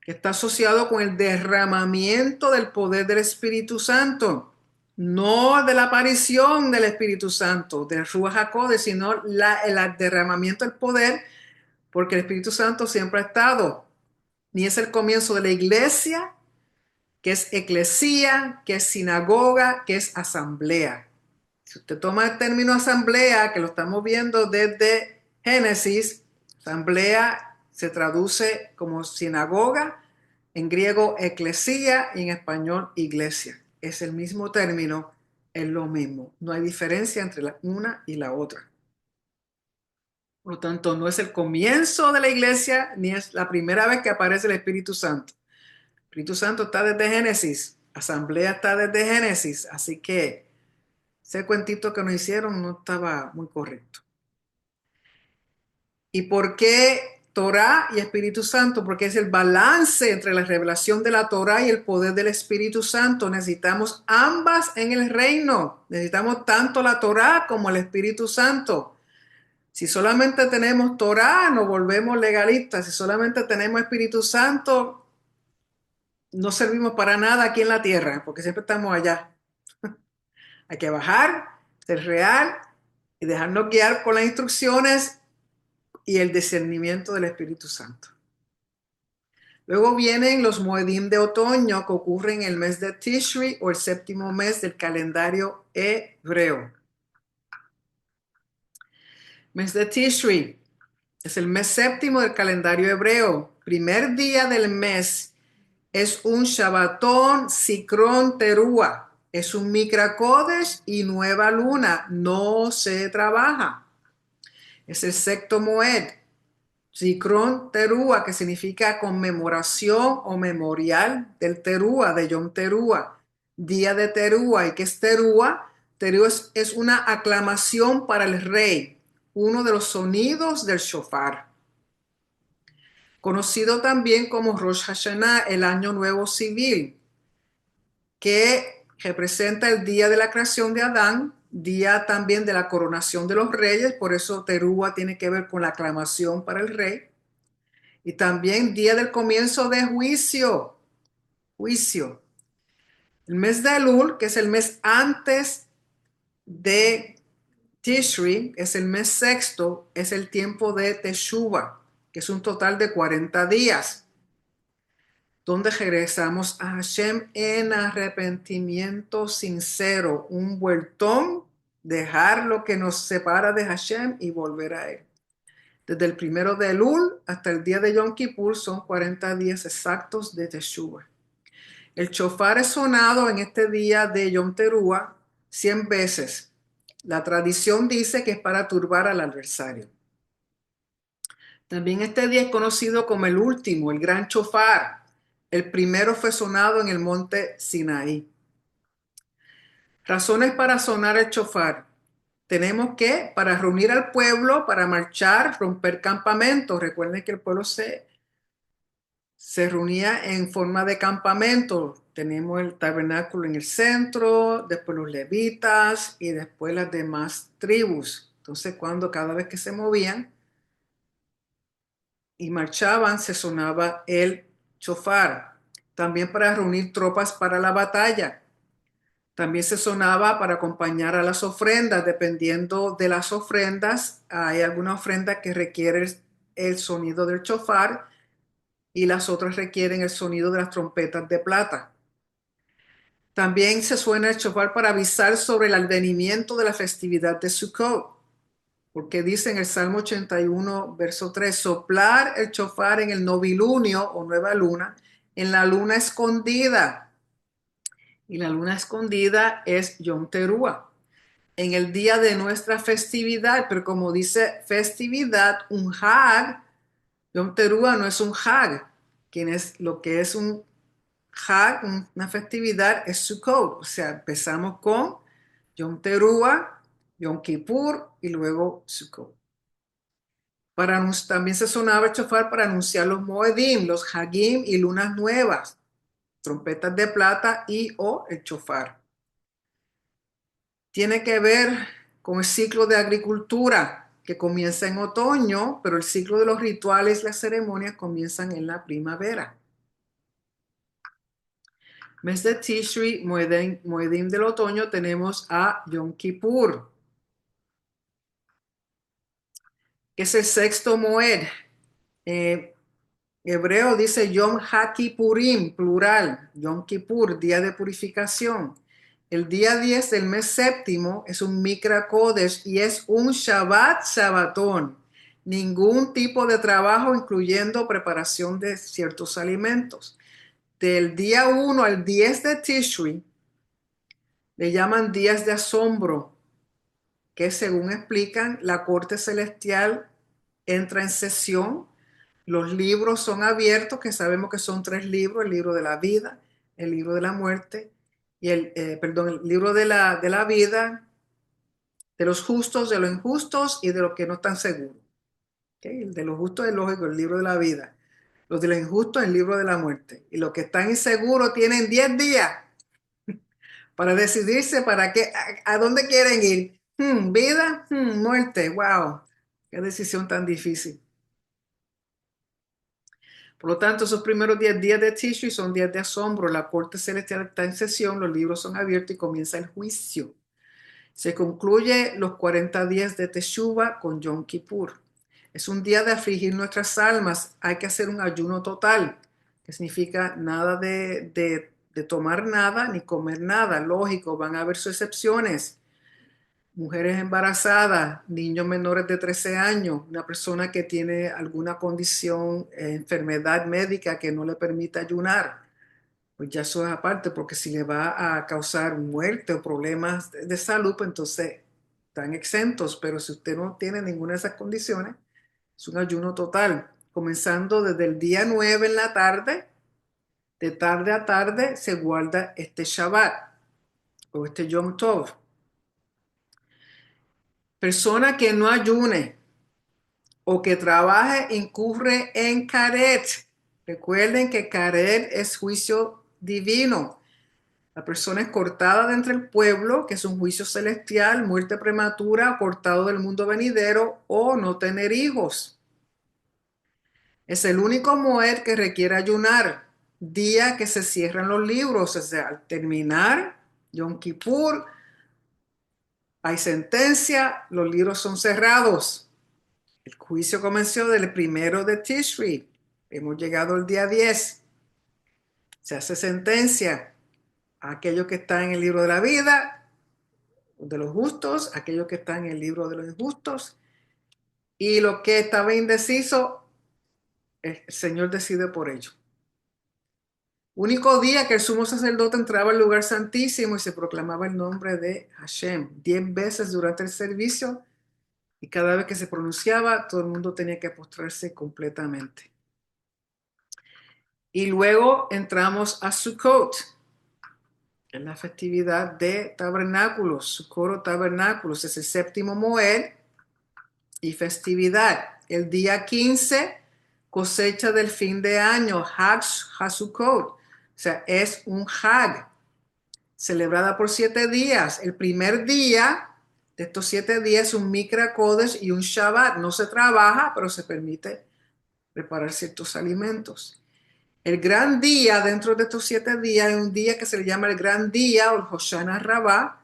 que está asociado con el derramamiento del poder del Espíritu Santo, no de la aparición del Espíritu Santo, del Ruach HaKodesh, sino el derramamiento del poder, porque el Espíritu Santo siempre ha estado, ni es el comienzo de la iglesia, que es eclesía, que es sinagoga, que es asamblea. Si usted toma el término asamblea, que lo estamos viendo desde Génesis, asamblea se traduce como sinagoga, en griego eclesía y en español iglesia. Es el mismo término, es lo mismo. No hay diferencia entre la una y la otra. Por lo tanto, no es el comienzo de la iglesia ni es la primera vez que aparece el Espíritu Santo. El Espíritu Santo está desde Génesis, asamblea está desde Génesis, así que ese cuentito que nos hicieron no estaba muy correcto. ¿Y por qué Torah y Espíritu Santo? Porque es el balance entre la revelación de la Torah y el poder del Espíritu Santo. Necesitamos ambas en el reino. Necesitamos tanto la Torah como el Espíritu Santo. Si solamente tenemos Torah, nos volvemos legalistas. Si solamente tenemos Espíritu Santo, no servimos para nada aquí en la tierra, porque siempre estamos allá. Hay que bajar, ser real y dejarnos guiar con las instrucciones y el discernimiento del Espíritu Santo. Luego vienen los Moedim de otoño que ocurren en el mes de Tishri o el séptimo mes del calendario hebreo. Mes de Tishri es el mes séptimo del calendario hebreo. Primer día del mes es un Shabbatón Sikron Terúa. Es un Mikra Kodesh y nueva luna. No se trabaja. Es el sexto Moed. Zikron Terúa, que significa conmemoración o memorial del Terúa, de Yom Terúa, día de Terúa. ¿Y qué es Terúa? Terúa es una aclamación para el rey, uno de los sonidos del shofar. Conocido también como Rosh Hashanah, el año nuevo civil, que representa el día de la creación de Adán, día también de la coronación de los reyes, por eso Terúa tiene que ver con la aclamación para el rey. Y también día del comienzo de juicio. Juicio. El mes de Elul, que es el mes antes de Tishri, es el mes sexto, es el tiempo de Teshuvah, que es un total de 40 días, donde regresamos a Hashem en arrepentimiento sincero, un vueltón, dejar lo que nos separa de Hashem y volver a Él. Desde el primero de Elul hasta el día de Yom Kippur son 40 días exactos de Teshuvah. El shofar es sonado en este día de Yom Teruah 100 veces. La tradición dice que es para turbar al adversario. También este día es conocido como el último, el gran shofar. El primero fue sonado en el monte Sinaí. Razones para sonar el shofar. tenemos que, para reunir al pueblo, para marchar, romper campamentos. Recuerden que el pueblo se reunía en forma de campamento. Tenemos el tabernáculo en el centro, después los levitas y después las demás tribus. Entonces, cada vez que se movían y marchaban, se sonaba el chofar. También para reunir tropas para la batalla. También se sonaba para acompañar a las ofrendas. Dependiendo de las ofrendas, hay alguna ofrenda que requiere el sonido del chofar y las otras requieren el sonido de las trompetas de plata. También se suena el chofar para avisar sobre el advenimiento de la festividad de Sukkot, porque dice en el Salmo 81, verso 3, soplar el chofar en el novilunio o nueva luna, en la luna escondida. Y la luna escondida es Yom Teruah, en el día de nuestra festividad, pero como dice festividad, un Hag, Yom Teruah no es un Hag, lo que es un Hag, una festividad, es Sukkot. O sea, empezamos con Yom Teruah, Yom Kippur y luego Sukkot. También se sonaba el shofar para anunciar los Moedim, los Hagim y lunas nuevas, trompetas de plata y o el shofar. Tiene que ver con el ciclo de agricultura que comienza en otoño, pero el ciclo de los rituales y las ceremonias comienzan en la primavera. Mes de Tishri, Moedim del otoño, tenemos a Yom Kippur, que es el sexto Moed. Eh, Hebreo dice Yom HaKippurim, plural, Yom Kippur, día de purificación. El día 10 del mes séptimo es un Mikra Kodesh y es un Shabbat Shabbatón. Ningún tipo de trabajo, incluyendo preparación de ciertos alimentos. Del día 1 al 10 de Tishri, le llaman días de asombro, que según explican, la corte celestial entra en sesión, los libros son abiertos, que sabemos que son tres libros, el libro de la vida, el libro de la muerte, y el libro de la vida, de los justos, de los injustos y de los que no están seguros. ¿Okay? El de los justos es lógico, el libro de la vida. Los de los injustos, el libro de la muerte. Y los que están inseguros tienen 10 días para decidirse para qué, a dónde quieren ir. Vida, muerte, wow, qué decisión tan difícil. Por lo tanto, esos primeros 10 días de Tishri son días de asombro. La corte celestial está en sesión, los libros son abiertos y comienza el juicio. Se concluye los 40 días de Teshuvah con Yom Kippur. Es un día de afligir nuestras almas. Hay que hacer un ayuno total, que significa nada de tomar nada ni comer nada. Lógico, van a haber sus excepciones. Mujeres embarazadas, niños menores de 13 años, una persona que tiene alguna condición, enfermedad médica que no le permita ayunar, pues ya eso es aparte, porque si le va a causar muerte o problemas de salud, pues entonces están exentos, pero si usted no tiene ninguna de esas condiciones, es un ayuno total, comenzando desde el día 9 en la tarde, de tarde a tarde se guarda este Shabbat o este Yom Tov. Persona que no ayune o que trabaje incurre en caret. Recuerden que caret es juicio divino. La persona es cortada de entre el pueblo, que es un juicio celestial, muerte prematura, cortado del mundo venidero o no tener hijos. Es el único moed que requiere ayunar, día que se cierran los libros, o sea, al terminar Yom Kippur, hay sentencia, los libros son cerrados. El juicio comenzó del 1 de Tishri. Hemos llegado al día 10. Se hace sentencia a aquellos que están en el libro de la vida, de los justos, aquellos que están en el libro de los injustos. Y los que estaban indecisos, el Señor decide por ellos. Único día que el sumo sacerdote entraba al lugar santísimo y se proclamaba el nombre de Hashem 10 veces durante el servicio, y cada vez que se pronunciaba, todo el mundo tenía que postrarse completamente. Y luego entramos a Sukkot. Es la festividad de tabernáculos, Sukkot o tabernáculos, es el séptimo Moed y festividad. El día 15, cosecha del fin de año, Hag HaSukkot, o sea, es un Hag, celebrada por 7 días. El primer día de estos 7 días es un Mikra Kodesh y un Shabbat. No se trabaja, pero se permite preparar ciertos alimentos. El gran día dentro de estos 7 días es un día que se le llama el gran día o el Hoshana Rabbah,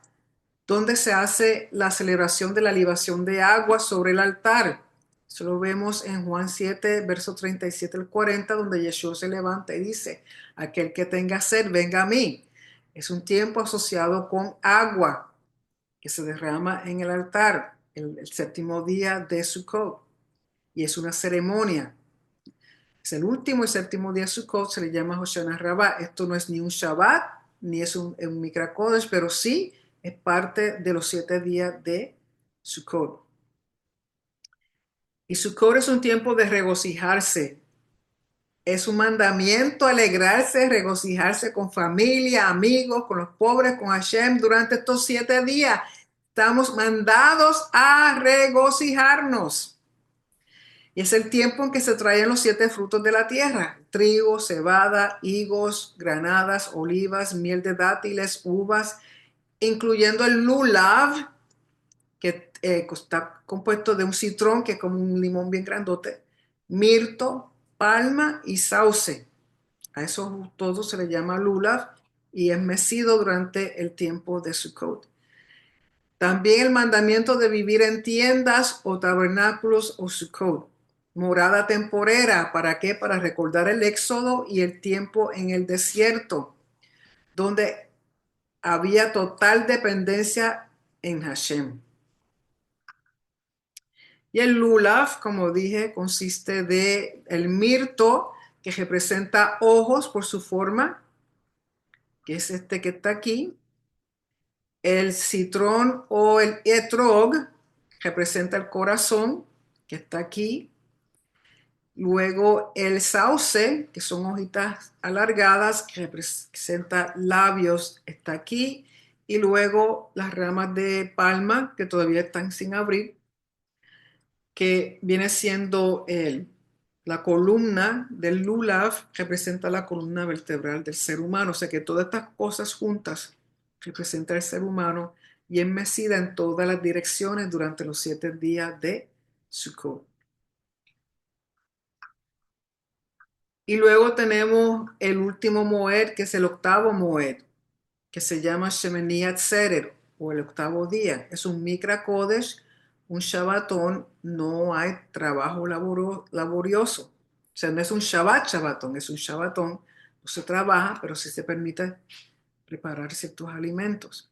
donde se hace la celebración de la libación de agua sobre el altar. Eso lo vemos en Juan 7, verso 37 al 40, donde Yeshua se levanta y dice, aquel que tenga sed, venga a mí. Es un tiempo asociado con agua que se derrama en el altar, el séptimo día de Sukkot, y es una ceremonia. Es el último y séptimo día de Sukkot, se le llama Hoshana Rabbah. Esto no es ni un Shabbat, ni es un Mikra Kodesh, pero sí es parte de los 7 días de Sukkot. Y Sukkot es un tiempo de regocijarse. Es un mandamiento alegrarse, regocijarse con familia, amigos, con los pobres, con Hashem durante estos 7 días. Estamos mandados a regocijarnos. Y es el tiempo en que se traen los 7 frutos de la tierra: trigo, cebada, higos, granadas, olivas, miel de dátiles, uvas, incluyendo el lulav, que está compuesto de un citrón, que es como un limón bien grandote, mirto, palma y sauce. A eso todo se le llama lulav y es mecido durante el tiempo de Sukkot. También el mandamiento de vivir en tiendas o tabernáculos o Sukkot. Morada temporera, ¿para qué? Para recordar el éxodo y el tiempo en el desierto, donde había total dependencia en Hashem. Y el lulav, como dije, consiste de el mirto, que representa ojos por su forma, que es este que está aquí. El citrón o el etrog representa el corazón, que está aquí. Luego el sauce, que son hojitas alargadas, que representa labios, está aquí. Y luego las ramas de palma, que todavía están sin abrir, que viene siendo la columna del lulav, representa la columna vertebral del ser humano. O sea que todas estas cosas juntas representan el ser humano y es mecida en todas las direcciones durante los 7 días de Sukkot. Y luego tenemos el último Moed, que es el octavo Moed, que se llama Shemini Atzeret, o el octavo día. Es un Mikra Kodesh, un Shabbatón, no hay trabajo laborioso. O sea, no es un Shabbatón, es un Shabbatón. No se trabaja, pero sí se permite preparar ciertos alimentos.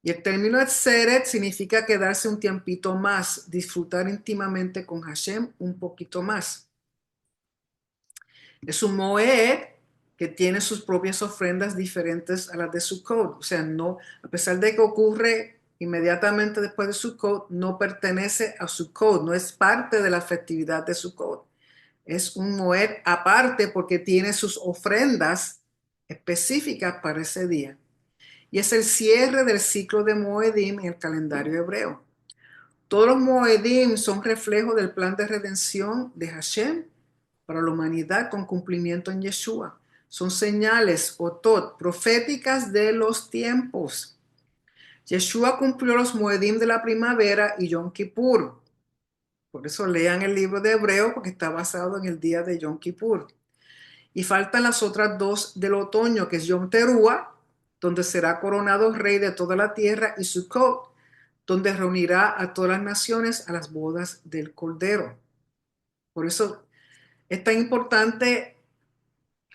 Y el término Atzeret significa quedarse un tiempito más, disfrutar íntimamente con Hashem un poquito más. Es un Moed que tiene sus propias ofrendas diferentes a las de Sukkot. O sea, no, a pesar de que ocurre inmediatamente después de Sukkot, no pertenece a Sukkot, no es parte de la festividad de Sukkot. Es un Moed aparte porque tiene sus ofrendas específicas para ese día. Y es el cierre del ciclo de Moedim en el calendario hebreo. Todos los Moedim son reflejo del plan de redención de Hashem para la humanidad con cumplimiento en Yeshua. Son señales, otot, proféticas de los tiempos. Yeshua cumplió los Moedim de la primavera y Yom Kippur. Por eso lean el libro de Hebreo, porque está basado en el día de Yom Kippur. Y faltan las otras 2 del otoño, que es Yom Teruah, donde será coronado rey de toda la tierra, y Sukkot, donde reunirá a todas las naciones a las bodas del Cordero. Por eso es tan importante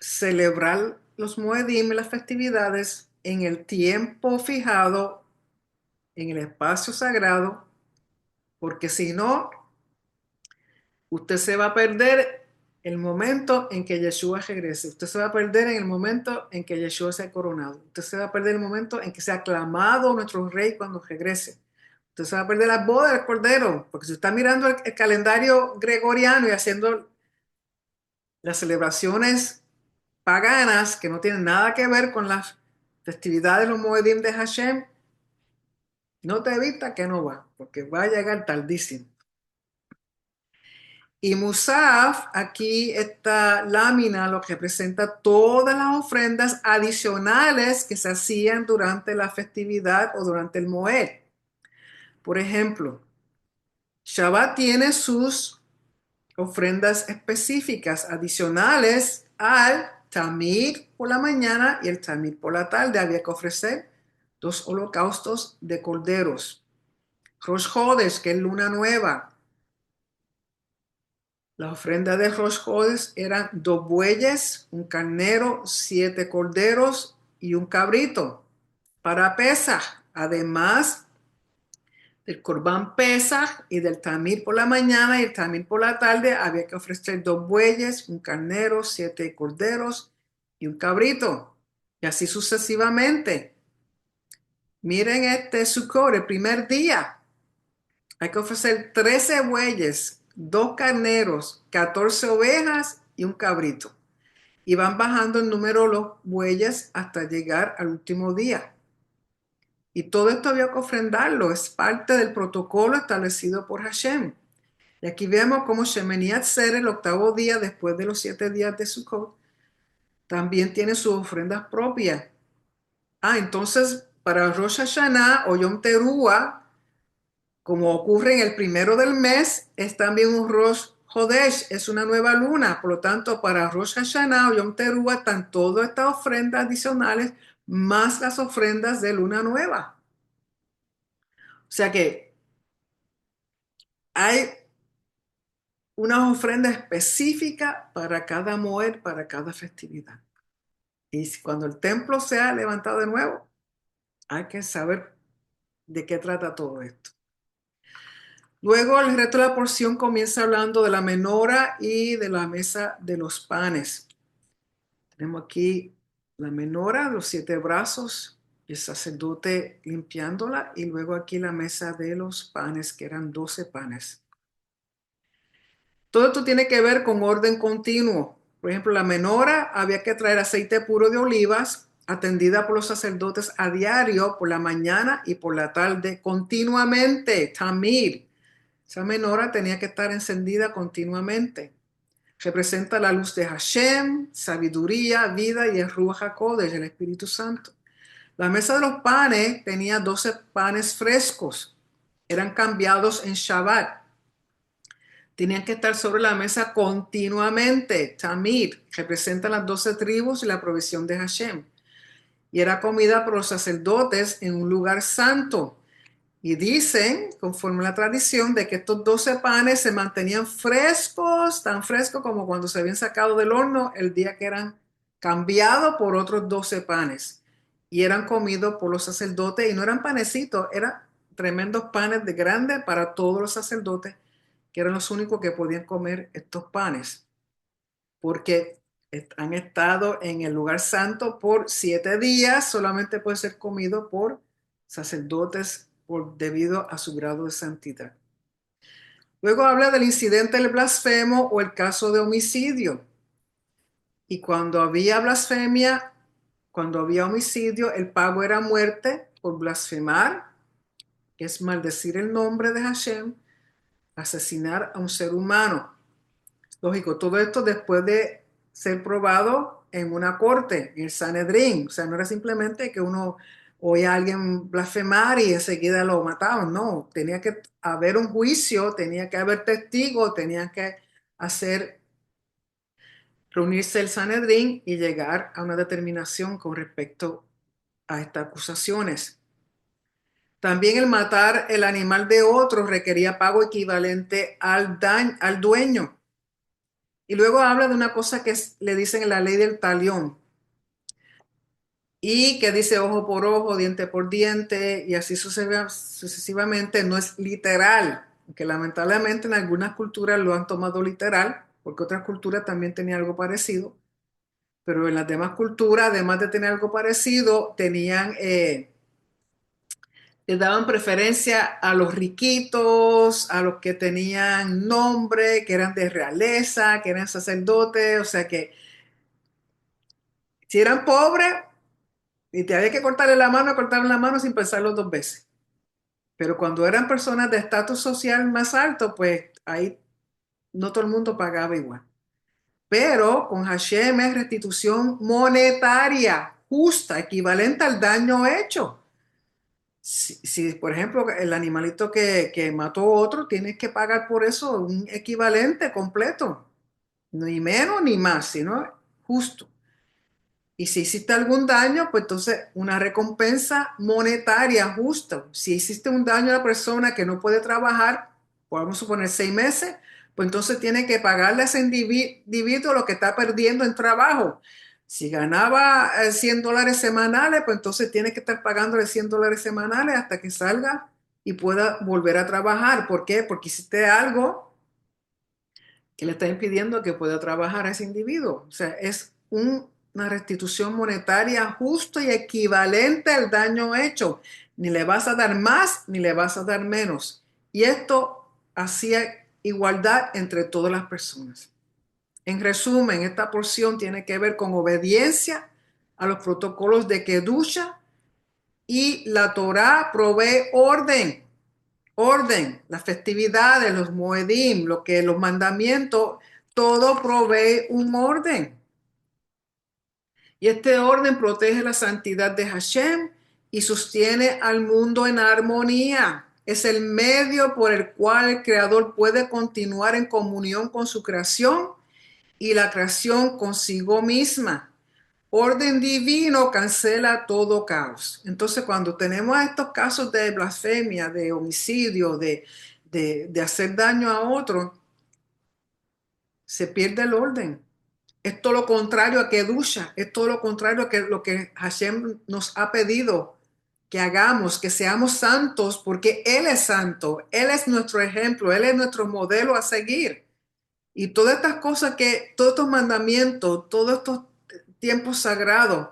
celebrar los Moedim, las festividades, en el tiempo fijado, en el espacio sagrado, porque si no, usted se va a perder el momento en que Yeshua regrese. Usted se va a perder en el momento en que Yeshua sea coronado. Usted se va a perder el momento en que sea aclamado nuestro rey cuando regrese. Usted se va a perder las bodas del Cordero, porque si está mirando el calendario gregoriano y haciendo las celebraciones paganas que no tienen nada que ver con las festividad de los Moedim de Hashem, no te evita que no va, porque va a llegar tardísimo. Y Musaf, aquí esta lámina lo que representa todas las ofrendas adicionales que se hacían durante la festividad o durante el Moed. Por ejemplo, Shabbat tiene sus ofrendas específicas adicionales al Tamid por la mañana y el Tamid por la tarde. Había que ofrecer 2 holocaustos de corderos. Rosh Hodesh, que es luna nueva. La ofrenda de Rosh Hodesh eran 2 bueyes, un carnero, 7 corderos y un cabrito para Pesaj. Además del Corbán Pesaj y del Tamid por la mañana y el Tamid por la tarde, había que ofrecer 2 bueyes, un carnero, 7 corderos y un cabrito. Y así sucesivamente. Miren este Sukkot, el primer día. Hay que ofrecer 13 bueyes, 2 carneros, 14 ovejas y un cabrito. Y van bajando el número de los bueyes hasta llegar al último día. Y todo esto había que ofrendarlo, es parte del protocolo establecido por Hashem. Y aquí vemos cómo Shemini Atzer, el octavo día después de los 7 días de Sukkot, también tiene sus ofrendas propias. Entonces para Rosh Hashanah o Yom Teruah, como ocurre en el primero del mes, es también un Rosh Hodesh, es una nueva luna. Por lo tanto, para Rosh Hashanah o Yom Teruah están todas estas ofrendas adicionales más las ofrendas de luna nueva. O sea que hay una ofrenda específica para cada moed, para cada festividad. Y cuando el templo sea levantado de nuevo, hay que saber de qué trata todo esto. Luego el resto de la porción comienza hablando de la menora y de la mesa de los panes. Tenemos aquí la menora, los 7 brazos, el sacerdote limpiándola y luego aquí la mesa de los panes, que eran 12 panes. Todo esto tiene que ver con orden continuo. Por ejemplo, la menora había que traer aceite puro de olivas, atendida por los sacerdotes a diario, por la mañana y por la tarde, continuamente. Tamid. Esa menora tenía que estar encendida continuamente. Representa la luz de Hashem, sabiduría, vida y el Ruach HaKodesh, el Espíritu Santo. La mesa de los panes tenía 12 panes frescos. Eran cambiados en Shabbat. Tenían que estar sobre la mesa continuamente. Tamid representa las 12 tribus y la provisión de Hashem. Y era comida por los sacerdotes en un lugar santo. Y dicen, conforme a la tradición, de que estos 12 panes se mantenían frescos, tan frescos como cuando se habían sacado del horno el día que eran cambiados por otros 12 panes. Y eran comidos por los sacerdotes y no eran panecitos, eran tremendos panes de grandes para todos los sacerdotes, que eran los únicos que podían comer estos panes, porque han estado en el lugar santo por 7 días, solamente puede ser comido por sacerdotes debido a su grado de santidad. Luego habla del incidente del blasfemo o el caso de homicidio. Y cuando había blasfemia, cuando había homicidio, el pago era muerte por blasfemar, que es maldecir el nombre de Hashem, asesinar a un ser humano. Lógico, todo esto después de ser probado en una corte, en el Sanedrín. O sea, no era simplemente que uno oía a alguien blasfemar y enseguida lo mataban. No, tenía que haber un juicio, tenía que haber testigos, tenía que reunirse el Sanedrín y llegar a una determinación con respecto a estas acusaciones. También el matar el animal de otro requería pago equivalente al dueño. Y luego habla de una cosa que le dicen en la ley del talión y que dice ojo por ojo, diente por diente y así sucesivamente. No es literal, que lamentablemente en algunas culturas lo han tomado literal, porque otras culturas también tenían algo parecido, pero en las demás culturas, además de tener algo parecido, le daban preferencia a los riquitos, a los que tenían nombre, que eran de realeza, que eran sacerdotes, o sea que si eran pobres, Y te había que cortarle la mano sin pensarlo dos veces. Pero cuando eran personas de estatus social más alto, pues ahí no todo el mundo pagaba igual. Pero con Hashem es restitución monetaria, justa, equivalente al daño hecho. Si, por ejemplo, el animalito que mató a otro, tienes que pagar por eso un equivalente completo. Ni menos ni más, sino justo. Y si hiciste algún daño, pues entonces una recompensa monetaria justa. Si hiciste un daño a la persona que no puede trabajar, podemos suponer 6 meses, pues entonces tiene que pagarle a ese individuo lo que está perdiendo en trabajo. Si ganaba $100 semanales, pues entonces tiene que estar pagándole $100 semanales hasta que salga y pueda volver a trabajar. ¿Por qué? Porque hiciste algo que le está impidiendo que pueda trabajar a ese individuo. O sea, es una restitución monetaria justa y equivalente al daño hecho. Ni le vas a dar más ni le vas a dar menos. Y esto hacía igualdad entre todas las personas. En resumen, esta porción tiene que ver con obediencia a los protocolos de Kedusha y la Torá provee orden, las festividades, los moedim, los mandamientos, todo provee un orden. Y este orden protege la santidad de Hashem y sostiene al mundo en armonía. Es el medio por el cual el Creador puede continuar en comunión con su creación y la creación consigo misma. Orden divino cancela todo caos. Entonces, cuando tenemos estos casos de blasfemia, de homicidio, de hacer daño a otro, se pierde el orden. Es todo lo contrario a Kedusha, es todo lo contrario a lo que Hashem nos ha pedido que hagamos, que seamos santos, porque Él es santo, Él es nuestro ejemplo, Él es nuestro modelo a seguir. Y todas estas cosas todos estos mandamientos, todos estos tiempos sagrados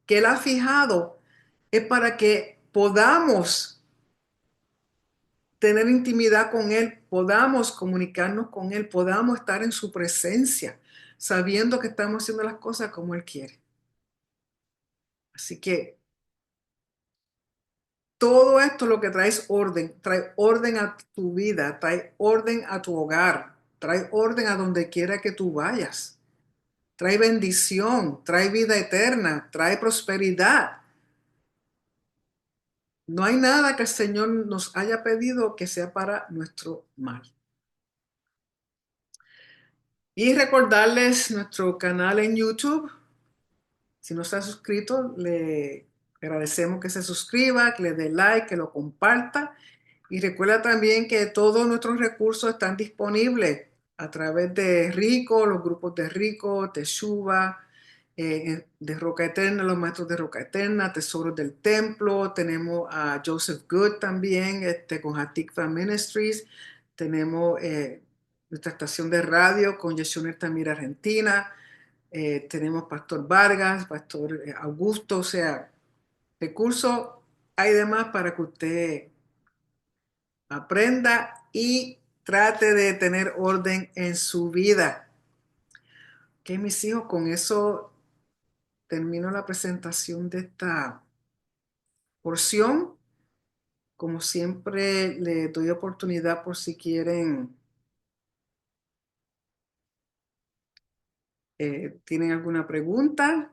que Él ha fijado, es para que podamos tener intimidad con Él, podamos comunicarnos con Él, podamos estar en su presencia, sabiendo que estamos haciendo las cosas como Él quiere. Así que todo esto lo que trae orden a tu vida, trae orden a tu hogar, trae orden a donde quiera que tú vayas, trae bendición, trae vida eterna, trae prosperidad. No hay nada que el Señor nos haya pedido que sea para nuestro mal. Y recordarles nuestro canal en YouTube. Si no está suscrito, le agradecemos que se suscriba, que le dé like, que lo comparta. Y recuerda también que todos nuestros recursos están disponibles a través de Rico, los grupos de Rico, Teshuva, de Roca Eterna, los maestros de Roca Eterna, Tesoros del Templo. Tenemos a Joseph Good también, con Hatikva Ministries. Tenemos nuestra estación de radio con Yeshua Tamir Argentina. Tenemos Pastor Vargas, Pastor Augusto, o sea, recursos hay demás para que usted aprenda y trate de tener orden en su vida. Ok, mis hijos, con eso termino la presentación de esta porción. Como siempre, le doy oportunidad por si quieren, tienen alguna pregunta.